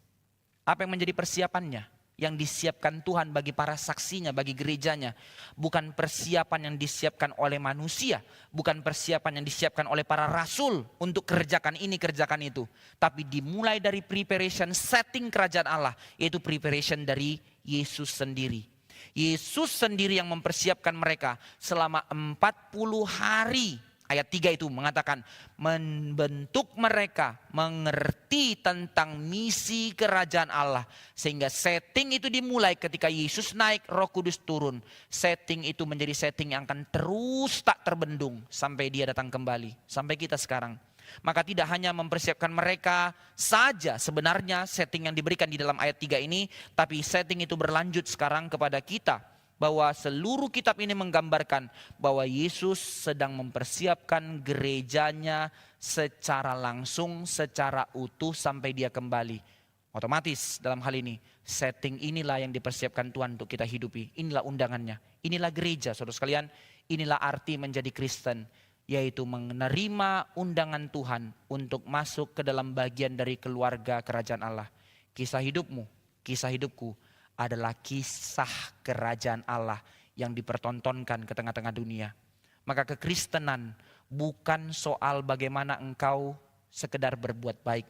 Apa yang menjadi persiapannya? Yang disiapkan Tuhan bagi para saksinya, bagi gerejanya. Bukan persiapan yang disiapkan oleh manusia. Bukan persiapan yang disiapkan oleh para rasul untuk kerjakan ini, kerjakan itu. Tapi dimulai dari preparation setting kerajaan Allah. Yaitu preparation dari Yesus sendiri. Yesus sendiri yang mempersiapkan mereka selama 40 hari. Ayat 3 itu mengatakan membentuk mereka mengerti tentang misi kerajaan Allah. Sehingga setting itu dimulai ketika Yesus naik, Roh Kudus turun. Setting itu menjadi setting yang akan terus tak terbendung sampai dia datang kembali. Sampai kita sekarang. Maka tidak hanya mempersiapkan mereka saja sebenarnya setting yang diberikan di dalam ayat 3 ini, tapi setting itu berlanjut sekarang kepada kita. Bahwa seluruh kitab ini menggambarkan bahwa Yesus sedang mempersiapkan gerejanya secara langsung, secara utuh sampai dia kembali. Otomatis dalam hal ini, setting inilah yang dipersiapkan Tuhan untuk kita hidupi. Inilah undangannya, inilah gereja saudara sekalian, inilah arti menjadi Kristen. Yaitu menerima undangan Tuhan untuk masuk ke dalam bagian dari keluarga kerajaan Allah. Kisah hidupmu, kisah hidupku adalah kisah kerajaan Allah yang dipertontonkan ke tengah-tengah dunia. Maka kekristenan bukan soal bagaimana engkau sekedar berbuat baik.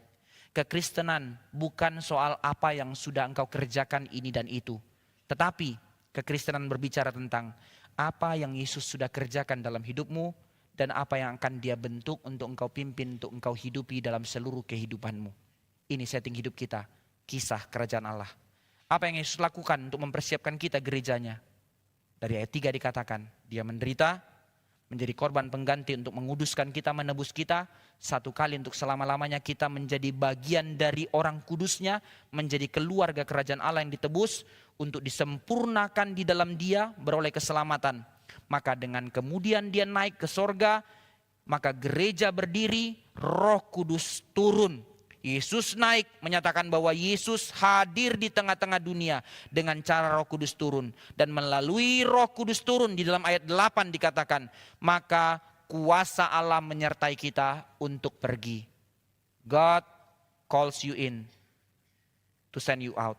Kekristenan bukan soal apa yang sudah engkau kerjakan ini dan itu. Tetapi kekristenan berbicara tentang apa yang Yesus sudah kerjakan dalam hidupmu, dan apa yang akan dia bentuk untuk engkau pimpin, untuk engkau hidupi dalam seluruh kehidupanmu. Ini setting hidup kita, kisah kerajaan Allah. Apa yang Yesus lakukan untuk mempersiapkan kita gerejanya? Dari ayat 3 dikatakan, dia menderita, menjadi korban pengganti untuk menguduskan kita, menebus kita. Satu kali untuk selama-lamanya kita menjadi bagian dari orang kudusnya, menjadi keluarga kerajaan Allah yang ditebus, untuk disempurnakan di dalam dia, beroleh keselamatan. Maka dengan kemudian dia naik ke sorga, maka gereja berdiri, Roh Kudus turun. Yesus naik menyatakan bahwa Yesus hadir di tengah-tengah dunia dengan cara Roh Kudus turun. Dan melalui Roh Kudus turun di dalam ayat 8 dikatakan, maka kuasa Allah menyertai kita untuk pergi. God calls you in to send you out.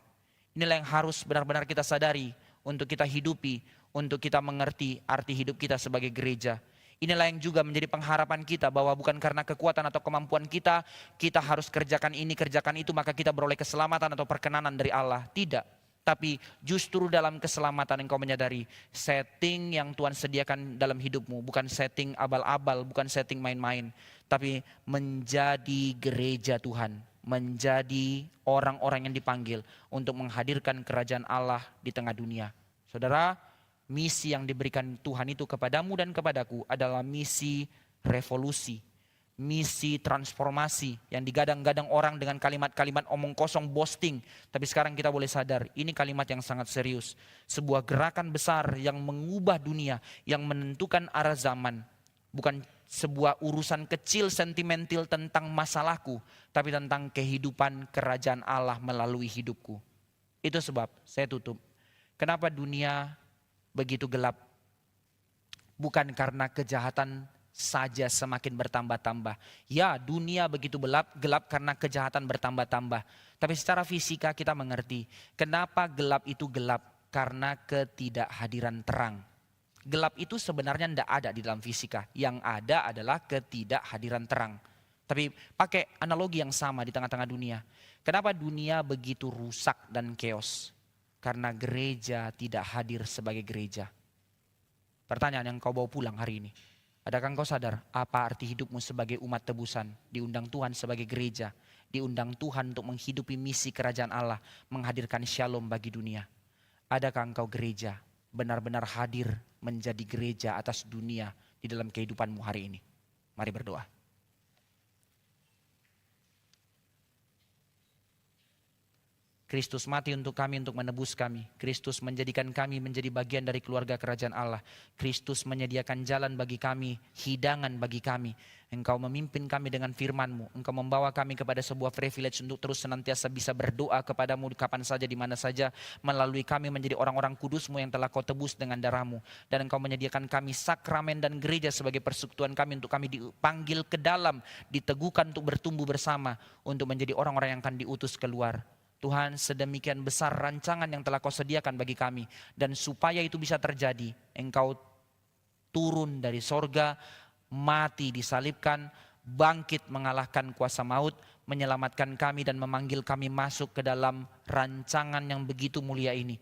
Inilah yang harus benar-benar kita sadari untuk kita hidupi, untuk kita mengerti arti hidup kita sebagai gereja. Inilah yang juga menjadi pengharapan kita bahwa bukan karena kekuatan atau kemampuan kita, kita harus kerjakan ini, kerjakan itu, maka kita beroleh keselamatan atau perkenanan dari Allah. Tidak. Tapi justru dalam keselamatan engkau menyadari setting yang Tuhan sediakan dalam hidupmu. Bukan setting abal-abal, bukan setting main-main. Tapi menjadi gereja Tuhan. Menjadi orang-orang yang dipanggil untuk menghadirkan kerajaan Allah di tengah dunia. Saudara, misi yang diberikan Tuhan itu kepadamu dan kepadaku adalah misi revolusi, misi transformasi yang digadang-gadang orang dengan kalimat-kalimat omong kosong, boasting. Tapi sekarang kita boleh sadar, ini kalimat yang sangat serius. Sebuah gerakan besar yang mengubah dunia, yang menentukan arah zaman. Bukan sebuah urusan kecil sentimental tentang masalahku, tapi tentang kehidupan kerajaan Allah melalui hidupku. Itu sebab saya tutup. Kenapa dunia begitu gelap? Bukan karena kejahatan saja semakin bertambah-tambah. Ya, dunia begitu gelap karena kejahatan bertambah-tambah. Tapi secara fisika kita mengerti, kenapa gelap itu gelap? Karena ketidakhadiran terang. Gelap itu sebenarnya tidak ada di dalam fisika. Yang ada adalah ketidakhadiran terang. Tapi pakai analogi yang sama di tengah-tengah dunia. Kenapa dunia begitu rusak dan chaos? Karena gereja tidak hadir sebagai gereja. Pertanyaan yang kau bawa pulang hari ini. Adakah engkau sadar apa arti hidupmu sebagai umat tebusan? Diundang Tuhan sebagai gereja. Diundang Tuhan untuk menghidupi misi kerajaan Allah. Menghadirkan shalom bagi dunia. Adakah engkau gereja benar-benar hadir menjadi gereja atas dunia di dalam kehidupanmu hari ini? Mari berdoa. Kristus mati untuk kami, untuk menebus kami. Kristus menjadikan kami menjadi bagian dari keluarga kerajaan Allah. Kristus menyediakan jalan bagi kami, hidangan bagi kami. Engkau memimpin kami dengan firman-Mu. Engkau membawa kami kepada sebuah privilege untuk terus senantiasa bisa berdoa kepadamu kapan saja, di mana saja. Melalui kami menjadi orang-orang kudus-Mu yang telah Kau tebus dengan darah-Mu. Dan Engkau menyediakan kami sakramen dan gereja sebagai persekutuan kami, untuk kami dipanggil ke dalam, diteguhkan untuk bertumbuh bersama, untuk menjadi orang-orang yang akan diutus keluar. Tuhan, sedemikian besar rancangan yang telah Kau sediakan bagi kami. Dan supaya itu bisa terjadi, Engkau turun dari sorga, mati disalibkan, bangkit mengalahkan kuasa maut, menyelamatkan kami dan memanggil kami masuk ke dalam rancangan yang begitu mulia ini.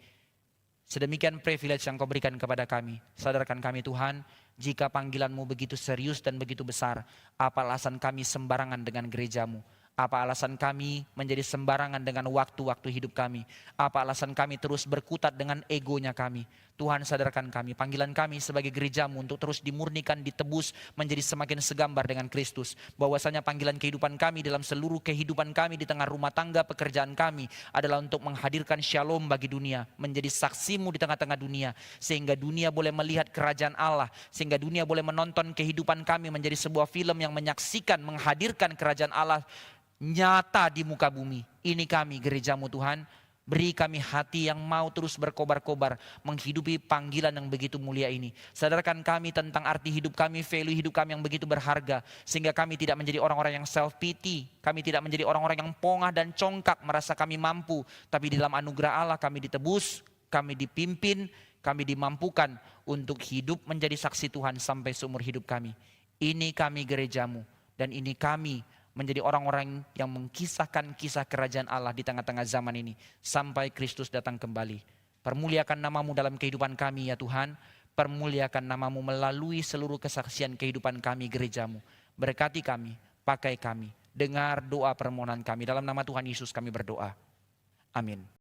Sedemikian privilege yang Kau berikan kepada kami. Sadarkan kami Tuhan, jika panggilan-Mu begitu serius dan begitu besar, apa alasan kami sembarangan dengan gereja-Mu? Apa alasan kami menjadi sembarangan dengan waktu-waktu hidup kami? Apa alasan kami terus berkutat dengan egonya kami? Tuhan, sadarkan kami, panggilan kami sebagai gerejamu untuk terus dimurnikan, ditebus, menjadi semakin segambar dengan Kristus. Bahwasanya panggilan kehidupan kami dalam seluruh kehidupan kami di tengah rumah tangga pekerjaan kami adalah untuk menghadirkan shalom bagi dunia, menjadi saksimu di tengah-tengah dunia, sehingga dunia boleh melihat kerajaan Allah, sehingga dunia boleh menonton kehidupan kami menjadi sebuah film yang menyaksikan, menghadirkan kerajaan Allah nyata di muka bumi. Ini kami gerejamu Tuhan. Beri kami hati yang mau terus berkobar-kobar menghidupi panggilan yang begitu mulia ini. Sadarkan kami tentang arti hidup kami, value hidup kami yang begitu berharga. Sehingga kami tidak menjadi orang-orang yang self-pity. Kami tidak menjadi orang-orang yang pongah dan congkak merasa kami mampu. Tapi di dalam anugerah Allah kami ditebus, kami dipimpin, kami dimampukan untuk hidup menjadi saksi Tuhan sampai seumur hidup kami. Ini kami gerejamu dan ini kami menjadi orang-orang yang mengkisahkan kisah kerajaan Allah di tengah-tengah zaman ini sampai Kristus datang kembali. Permuliakan namamu dalam kehidupan kami ya Tuhan. Permuliakan namamu melalui seluruh kesaksian kehidupan kami gerejamu. Berkati kami, pakai kami. Dengar doa permohonan kami. Dalam nama Tuhan Yesus kami berdoa. Amin.